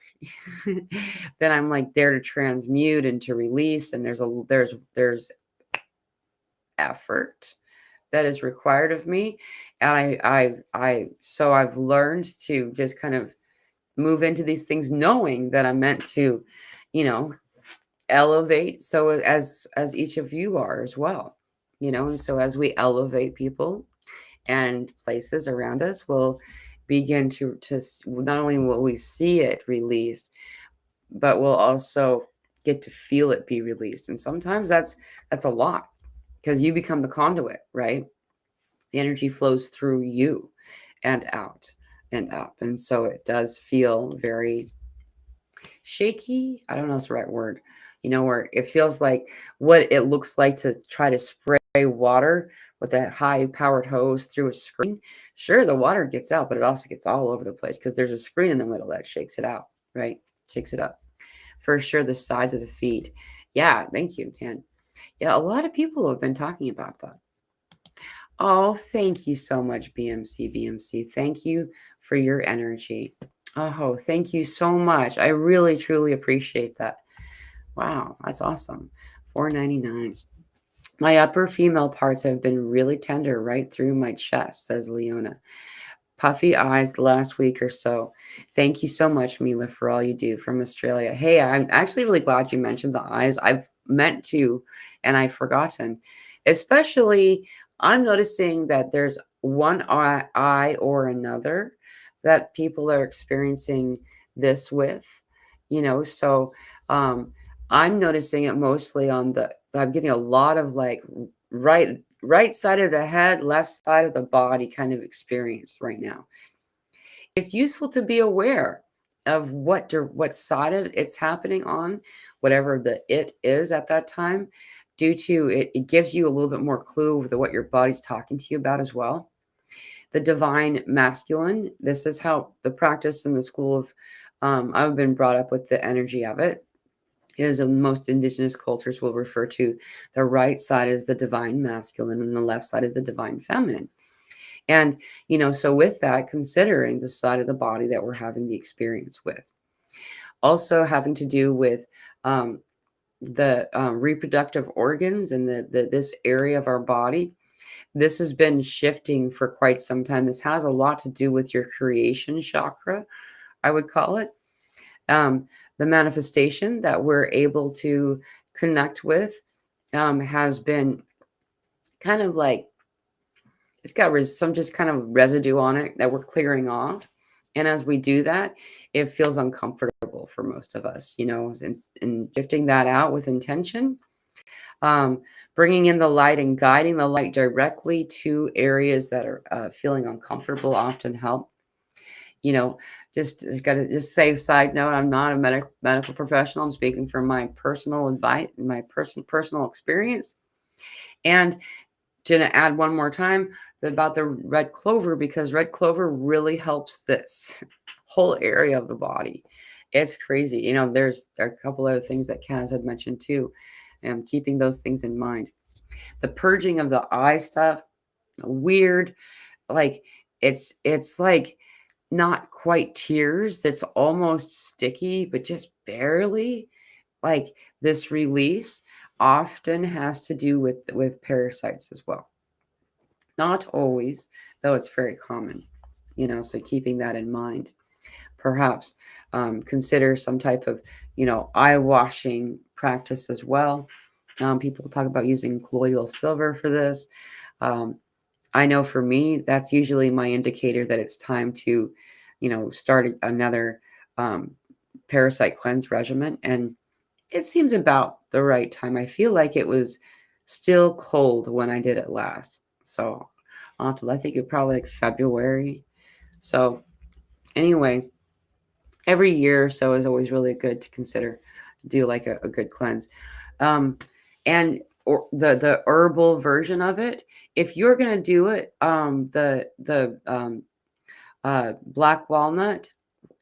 Then I'm like there to transmute and to release, and there's effort that is required of me, and so I've learned to just kind of move into these things knowing that I'm meant to, you know, elevate, so as each of you are as well, and so as we elevate people and places around us, we'll begin to not only will we see it released, but we'll also get to feel it be released. And sometimes that's a lot, because you become the conduit, right? The energy flows through you and out and up, and so it does feel very shaky. I don't know if it's the right word, where it feels like what it looks like to try to spray water with a high powered hose through a screen. Sure, the water gets out, but it also gets all over the place because there's a screen in the middle that shakes it out, right? Shakes it up. For sure, the sides of the feet. Yeah, thank you, Tan. Yeah, a lot of people have been talking about that. Oh, thank you so much, BMC. BMC. Thank you for your energy. Oh, thank you so much. I really, truly appreciate that. Wow, that's awesome. $4.99. My upper female parts have been really tender right through my chest, says Leona. Puffy eyes the last week or so. Thank you so much, Mila, for all you do from Australia. Hey, I'm actually really glad you mentioned the eyes. I've meant to, and I've forgotten. Especially, I'm noticing that there's one eye or another that people are experiencing this with, so I'm noticing it mostly I'm getting a lot of like right side of the head, left side of the body kind of experience right now. It's useful to be aware of what side of it's happening on, whatever the it is at that time, due to it gives you a little bit more clue of what your body's talking to you about as well. The divine masculine, this is how the practice in the school of, I've been brought up with the energy of it, is in most indigenous cultures will refer to the right side as the divine masculine and the left side of the divine feminine. And, so with that, considering the side of the body that we're having the experience with, also having to do with the reproductive organs and this area of our body. This has been shifting for quite some time. This has a lot to do with your creation chakra, I would call it. The manifestation that we're able to connect with has been kind of like, it's got some just kind of residue on it that we're clearing off. And as we do that, it feels uncomfortable for most of us, and shifting that out with intention, um, bringing in the light and guiding the light directly to areas that are feeling uncomfortable often help. Just got to just say, side note, I'm not a medical professional. I'm speaking from my personal advice, my personal experience. And to add one more time about the red clover, because red clover really helps this whole area of the body. It's crazy. There are a couple other things that Kaz had mentioned too, and keeping those things in mind. The purging of the eye stuff, weird. Like it's like not quite tears. That's almost sticky, but just barely. Like this release often has to do with parasites as well. Not always, though it's very common, so keeping that in mind. Perhaps consider some type of, eye washing practice as well. People talk about using colloidal silver for this. I know for me, that's usually my indicator that it's time to, start another parasite cleanse regimen. And it seems about the right time. I feel like it was still cold when I did it last. So I think it probably like February. So anyway, every year or so is always really good to consider to do like a good cleanse. And or the herbal version of it, if you're gonna do it, the black walnut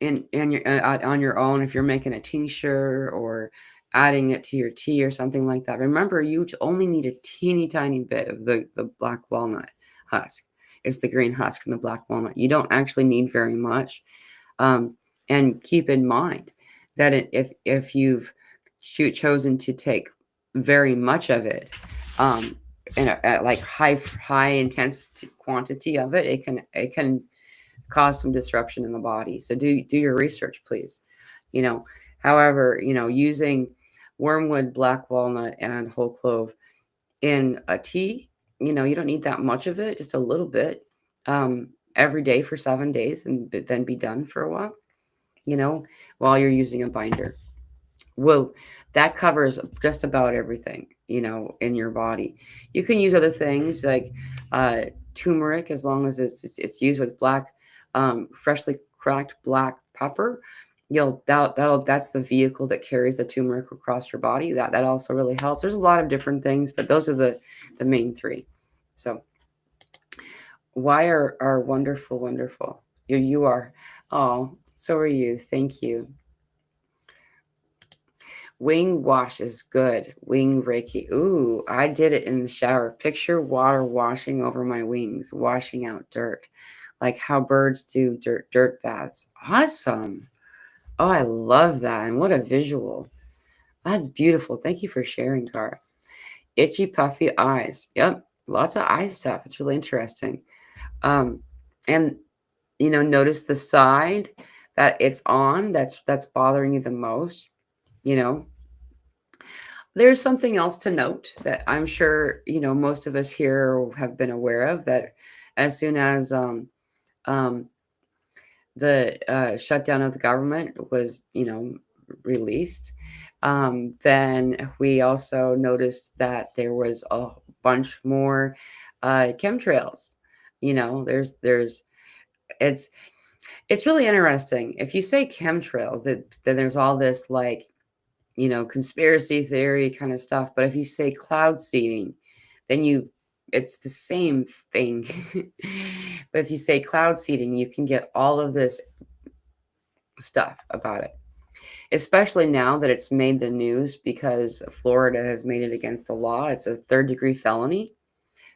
on your own, if you're making a tincture or adding it to your tea or something like that, remember you only need a teeny tiny bit of the black walnut husk. It's the green husk from the black walnut. You don't actually need very much. And keep in mind that if you've chosen to take very much of it, at like high intense quantity of it, it can cause some disruption in the body. So do your research, please. However, using wormwood, black walnut, and whole clove in a tea, you don't need that much of it, just a little bit, every day for 7 days, and then be done for a while, while you're using a binder. Well, that covers just about everything, in your body. You can use other things like turmeric, as long as it's used with black, freshly cracked black pepper. That's the vehicle that carries the turmeric across your body. That also really helps. There's a lot of different things, but those are the main three. So why are wonderful. You are. Oh, so are you. Thank you. Wing wash is good. Wing Reiki. Ooh, I did it in the shower. Picture water washing over my wings, washing out dirt, like how birds do dirt baths. Awesome. Oh, I love that. And what a visual. That's beautiful. Thank you for sharing, Cara. Itchy, puffy eyes. Yep. Lots of eye stuff. It's really interesting. And notice the side that it's on that's bothering you the most. There's something else to note that I'm sure most of us here have been aware of, that as soon as um, the shutdown of the government was released, then we also noticed that there was a bunch more chemtrails. There's it's it's really interesting. If you say chemtrails, then there's all this like, conspiracy theory kind of stuff. But if you say cloud seeding, then it's the same thing. But if you say cloud seeding, you can get all of this stuff about it, especially now that it's made the news because Florida has made it against the law. It's a third-degree felony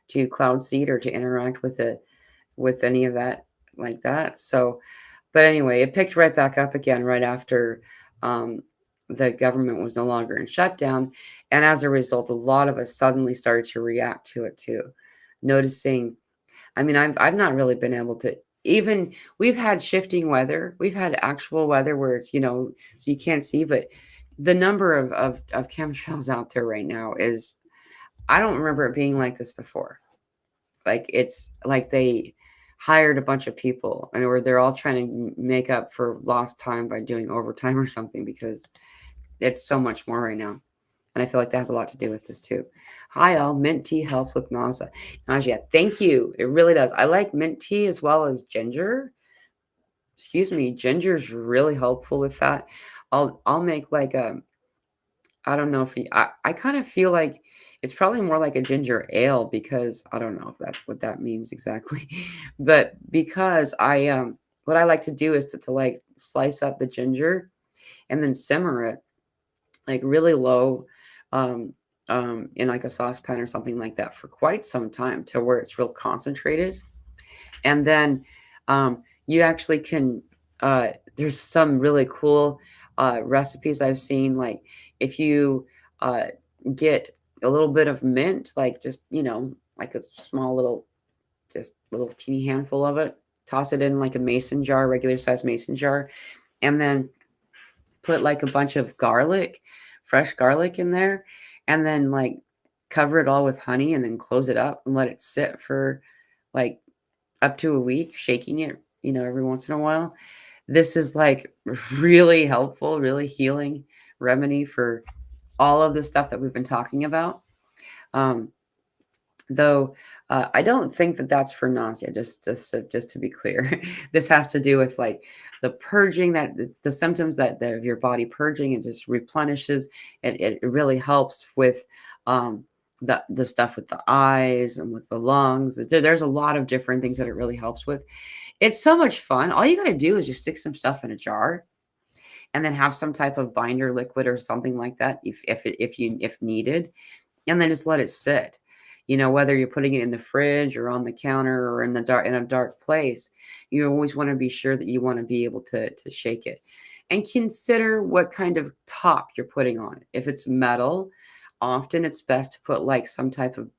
to cloud seed or to interact with any of that like that. So, but anyway, it picked right back up again right after um, the government was no longer in shutdown, and as a result, a lot of us suddenly started to react to it too, noticing. I mean, I've not really been able to even we've had shifting weather. We've had actual weather where it's, so you can't see, but the number of chemtrails out there right now is I don't remember it being like this before. Like it's like they hired a bunch of people and they're all trying to make up for lost time by doing overtime or something because it's so much more right now. And I feel like that has a lot to do with this too. Hi, all. Mint tea helps with nausea. Thank you. It really does. I like mint tea as well as ginger. Excuse me. Ginger's really helpful with that. I'll make like a. I don't know if I kind of feel like it's probably more like a ginger ale because I don't know if that's what that means exactly, but because what I like to do is to like slice up the ginger and then simmer it like really low um, in like a saucepan or something like that for quite some time to where it's real concentrated. And then you actually can, there's some really cool recipes I've seen. Like if you uh, get a little bit of mint, like just, like a small little, just little teeny handful of it, toss it in like a mason jar, regular size mason jar, and then put like a bunch of garlic, fresh garlic in there, and then like cover it all with honey and then close it up and let it sit for like up to a week, shaking it, every once in a while. This is like really helpful, really healing remedy for all of the stuff that we've been talking about. Um, though I don't think that that's for nausea. Just to be clear, this has to do with like the purging that the symptoms of your body purging. It just replenishes. It really helps with um, the stuff with the eyes and with the lungs. There's a lot of different things that it really helps with. It's so much fun. All you got to do is just stick some stuff in a jar and then have some type of binder liquid or something like that if needed, and then just let it sit. Whether you're putting it in the fridge or on the counter or in a dark place, you always want to be sure that you want to be able to shake it. And consider what kind of top you're putting on it. If it's metal, often it's best to put like some type of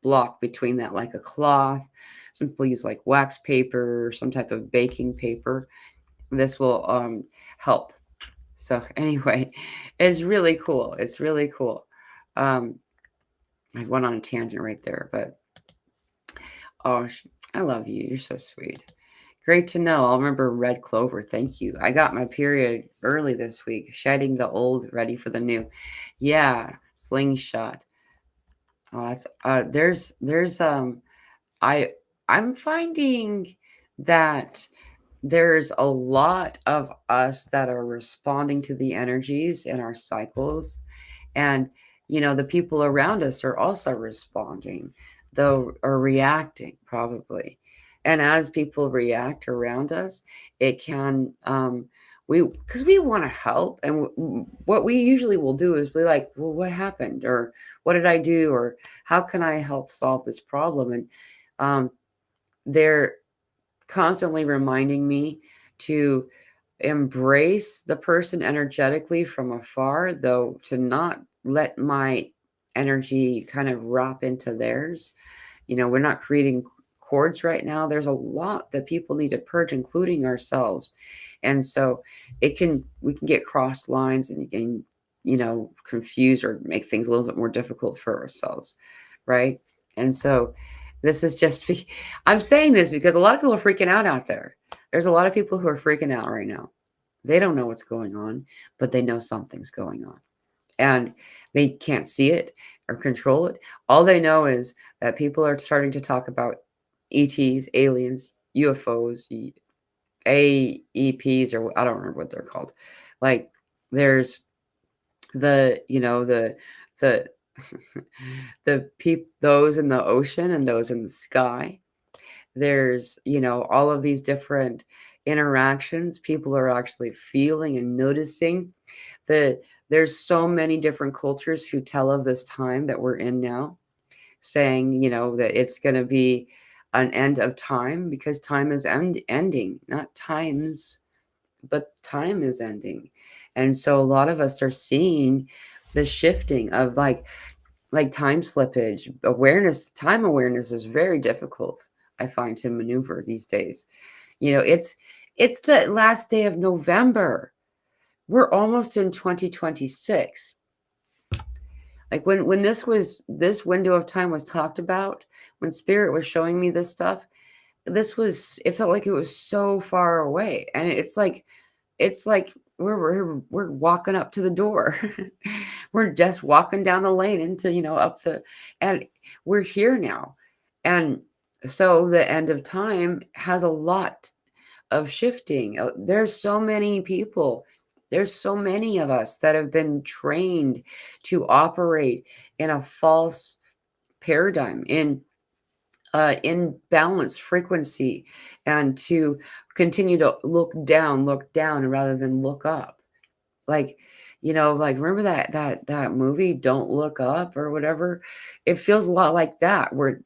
block between that, like a cloth. Some people use like wax paper or some type of baking paper. This will help. So anyway, it's really cool. It's really cool. I went on a tangent right there, but oh, I love you. You're so sweet. Great to know. I'll remember red clover. Thank you. I got my period early this week, shedding the old, ready for the new. Yeah, slingshot. Oh, that's I I'm finding that there's a lot of us that are responding to the energies in our cycles, and the people around us are also responding, though, or reacting probably. And as people react around us, it can because we want to help, and what we usually will do is be like, well, what happened, or what did I do, or how can I help solve this problem? And um, they're constantly reminding me to embrace the person energetically from afar, though to not let my energy kind of wrap into theirs. We're not creating cords right now. There's a lot that people need to purge, including ourselves. And so we can get cross lines and confuse or make things a little bit more difficult for ourselves. Right. And so this is just, I'm saying this because a lot of people are freaking out there. There's a lot of people who are freaking out right now. They don't know what's going on, but they know something's going on. And they can't see it or control it. All they know is that people are starting to talk about ETs, aliens, UFOs, AEPs, or I don't remember what they're called. Like there's the those in the ocean and those in the sky. There's, all of these different interactions people are actually feeling and noticing. The There's so many different cultures who tell of this time that we're in now, saying, that it's going to be an end of time, because time is ending, not times, but time is ending. And so a lot of us are seeing the shifting of like time slippage. Time awareness is very difficult, I find, to maneuver these days. It's the last day of November. We're almost in 2026. Like when this window of time was talked about, when spirit was showing me this stuff, it felt like it was so far away. And it's like we're walking up to the door. We're just walking down the lane into, up the, and we're here now. And so the end of time has a lot of shifting. There's so many people. There's so many of us that have been trained to operate in a false paradigm, in balance frequency, and to continue to look down rather than look up. Like, like, remember that movie Don't Look Up or whatever? It feels a lot like that, where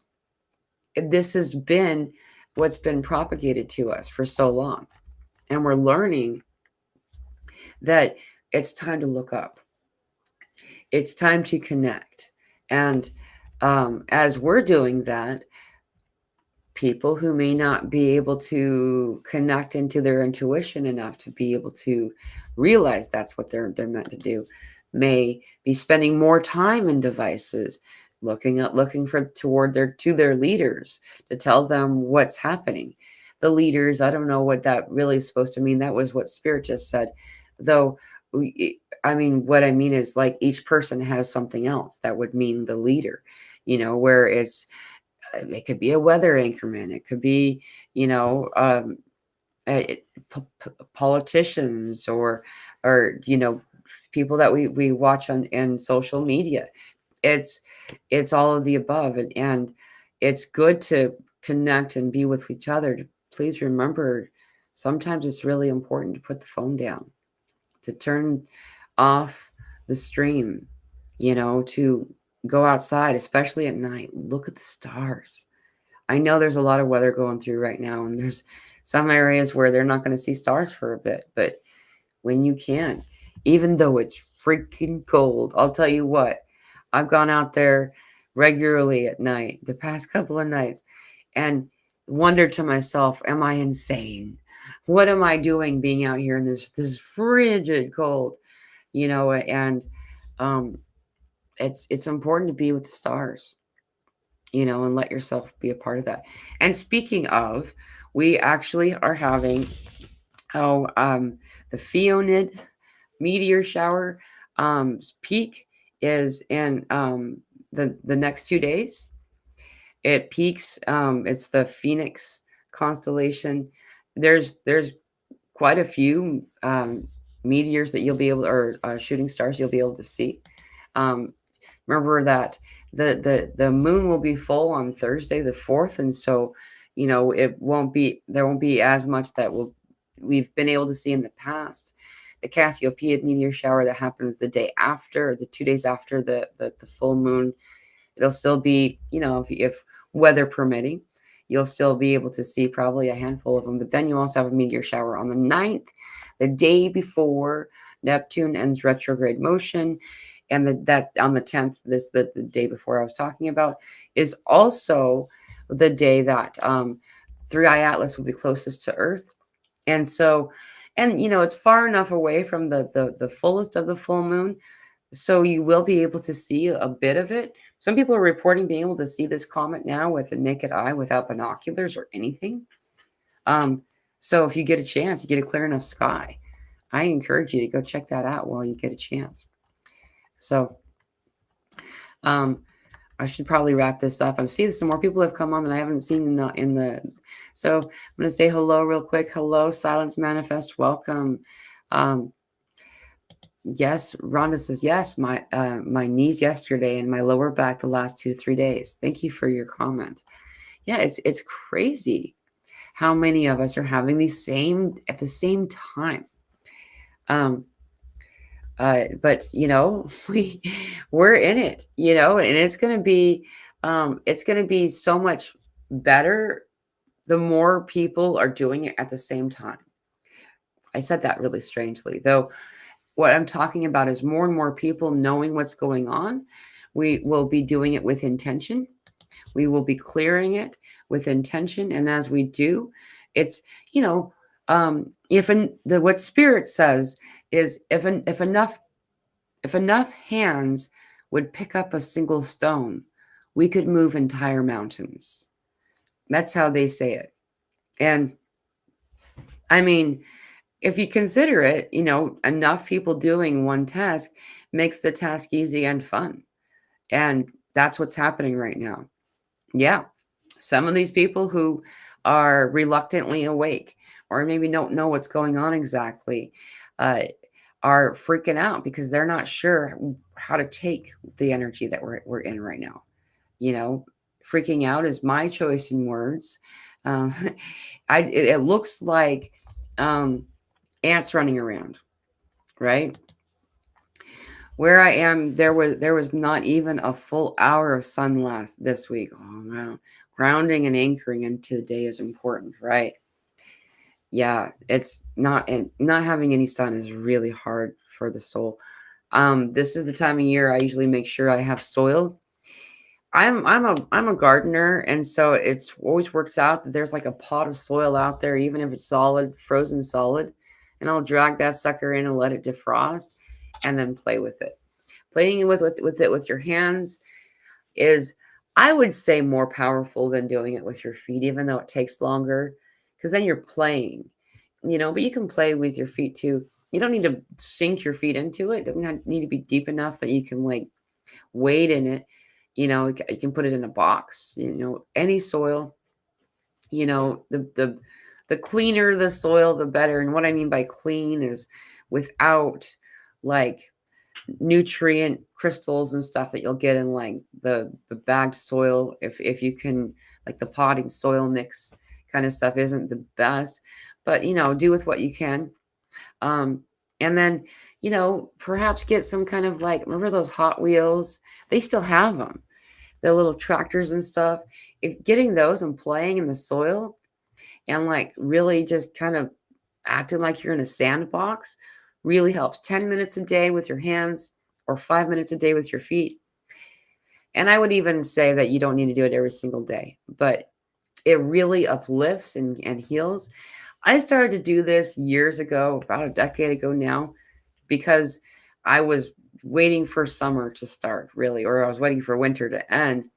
this has been what's been propagated to us for so long, and we're learning that it's time to look up. It's time to connect. And as we're doing that, people who may not be able to connect into their intuition enough to be able to realize that's what they're meant to do may be spending more time in devices, looking for toward their leaders to tell them what's happening. The leaders, I don't know what that really is supposed to mean. That was what spirit just said, though. I mean, what I mean is, like, each person has something else that would mean the leader, where it could be a weather anchorman. It could be, you know, politicians, or people that we watch on in social media. It's it's all of the above, and it's good to connect and be with each other. Please remember, sometimes it's really important to put the phone down, to turn off the stream, to go outside, especially at night. Look at the stars. I know there's a lot of weather going through right now, and there's some areas where they're not going to see stars for a bit. But when you can, even though it's freaking cold, I'll tell you what, I've gone out there regularly at night, the past couple of nights, and wondered to myself, am I insane? What am I doing being out here in this frigid cold? And um, it's important to be with the stars, and let yourself be a part of that. And speaking of, we actually are having the Phoenix meteor shower peak is in the next 2 days. It peaks. It's the Phoenix constellation. There's quite a few meteors that you'll be able, or shooting stars you'll be able to see. Um, Remember that the moon will be full on Thursday the 4th, and so there won't be as much that we've been able to see in the past. The Cassiopeia meteor shower that happens the day after, the 2 days after the full moon, it'll still be, if weather permitting, you'll still be able to see probably a handful of them. But then you also have a meteor shower on the 9th, the day before Neptune ends retrograde motion. And that on the 10th, the day before I was talking about, is also the day that 3i Atlas will be closest to Earth. And so, it's far enough away from the fullest of the full moon, so you will be able to see a bit of it. Some people are reporting being able to see this comet now with the naked eye, without binoculars or anything. So if you get a chance, you get a clear enough sky, I encourage you to go check that out while you get a chance. So Um, I should probably wrap this up. I'm seeing some more people have come on that I haven't seen in the. So I'm going to say hello real quick. Hello, Silence Manifest. Welcome. Um, yes, Rhonda says yes. My knees yesterday and my lower back the last 2 to 3 days. Thank you for your comment. Yeah, it's crazy how many of us are having these same at the same time. Um, but we're in it, and it's gonna be so much better the more people are doing it at the same time. I said that really strangely, though. What I'm talking about is more and more people knowing what's going on. We will be doing it with intention. We will be clearing it with intention, and as we do, it's what spirit says is if enough hands would pick up a single stone, we could move entire mountains. That's how they say it. And I mean, if you consider it, enough people doing one task makes the task easy and fun. And that's what's happening right now. Yeah. Some of these people who are reluctantly awake or maybe don't know what's going on exactly uh, are freaking out because they're not sure how to take the energy that we're in right now. You know, freaking out is my choice in words. Um, it looks like um, ants running around, right? Where I am, there was not even a full hour of sun last this week. Oh wow. Grounding and anchoring into the day is important, right? Yeah, it's not, and not having any sun is really hard for the soul. This is the time of year I usually make sure I have soil. I'm a gardener, and so it's always works out that there's like a pot of soil out there, even if it's solid, frozen solid, and I'll drag that sucker in and let it defrost, and then play with it. Playing with it with your hands is, I would say, more powerful than doing it with your feet, even though it takes longer, because then you're playing, but you can play with your feet too. You don't need to sink your feet into it. It doesn't need to be deep enough that you can like wade in it. You can put it in a box, any soil, the cleaner the soil, the better. And what I mean by clean is without like nutrient crystals and stuff that you'll get in like the bagged soil. If you can, like the potting soil mix kind of stuff isn't the best, but do with what you can. And then perhaps get some kind of, like, remember those Hot Wheels? They still have them, the little tractors and stuff. If getting those and playing in the soil and like really just kind of acting like you're in a sandbox really helps. 10 minutes a day with your hands or 5 minutes a day with your feet. And I would even say that you don't need to do it every single day, but it really uplifts and heals. I started to do this years ago, about a decade ago now, because I was waiting for summer to start, really, or I was waiting for winter to end.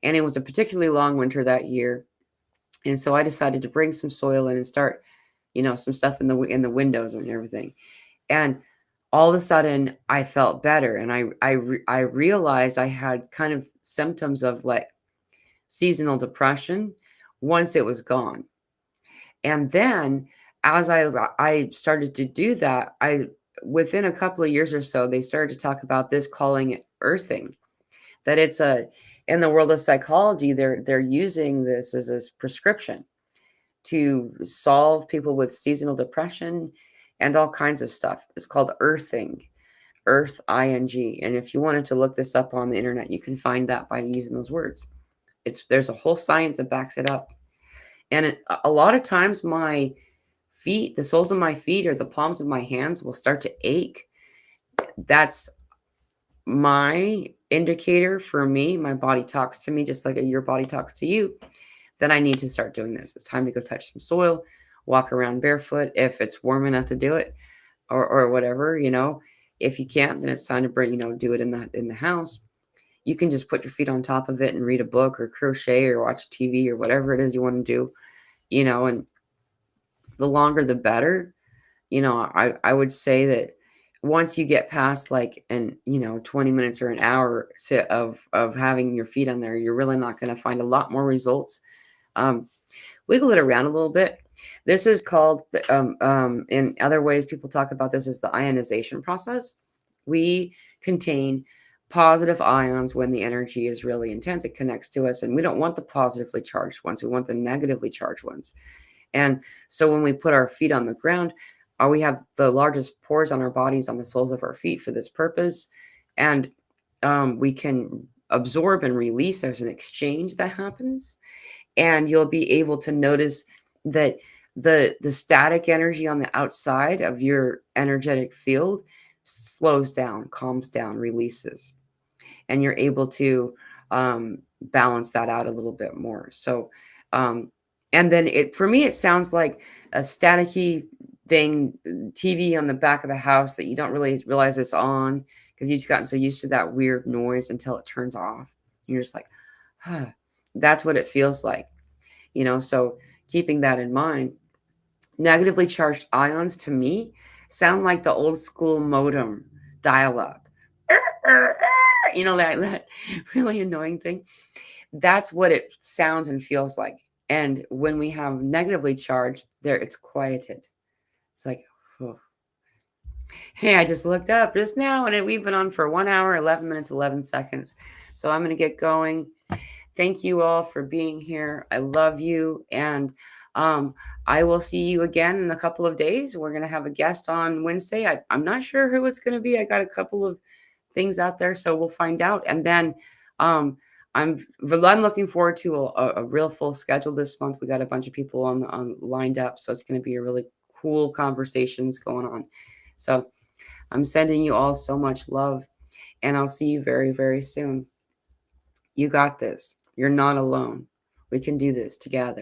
And it was a particularly long winter that year. And so I decided to bring some soil in and start, some stuff in the windows and everything. And all of a sudden I felt better. And I realized I had kind of symptoms of like seasonal depression once it was gone. And then as I started to do that, within a couple of years or so, they started to talk about this, calling it earthing. That it's in the world of psychology, they're using this as a prescription to solve people with seasonal depression and all kinds of stuff. It's called earthing, earth ing. And if you wanted to look this up on the internet, you can find that by using those words. There's a whole science that backs it up. And a lot of times my feet, the soles of my feet or the palms of my hands will start to ache. That's my indicator for me. My body talks to me just like your body talks to you, that I need to start doing this. It's time to go touch some soil, walk around barefoot if it's warm enough to do it, or whatever. If you can't, then it's time to do it in the house. You can just put your feet on top of it and read a book or crochet or watch TV or whatever it is you want to do, and the longer the better. I would say that once you get past like 20 minutes or an hour of having your feet on there, you're really not going to find a lot more results. Um, Wiggle it around a little bit. This is called, in other ways, people talk about this as the ionization process. We contain positive ions when the energy is really intense. It connects to us, and we don't want the positively charged ones. We want the negatively charged ones. And so when we put our feet on the ground, we have the largest pores on our bodies on the soles of our feet for this purpose. And we can absorb and release. There's an exchange that happens, and you'll be able to notice that the static energy on the outside of your energetic field slows down, calms down, releases, and you're able to balance that out a little bit more. So and then it, for me, it sounds like a staticky thing, TV on the back of the house that you don't really realize it's on because you've just gotten so used to that weird noise until it turns off. You're just like, huh. That's what it feels like. So keeping that in mind, negatively charged ions to me sound like the old school modem dial up. That really annoying thing. That's what it sounds and feels like. And when we have negatively charged, there it's quieted. It's like, oh. Hey, I just looked up just now and we've been on for 1 hour, 11 minutes, 11 seconds. So I'm going to get going. Thank you all for being here. I love you. And I will see you again in a couple of days. We're going to have a guest on Wednesday. I'm not sure who it's going to be. I got a couple of things out there, so we'll find out. And then um, I'm looking forward to a real full schedule this month. We got a bunch of people on lined up, so it's going to be a really cool conversations going on. So I'm sending you all so much love, and I'll see you very, very soon. You got this. You're not alone. We can do this together.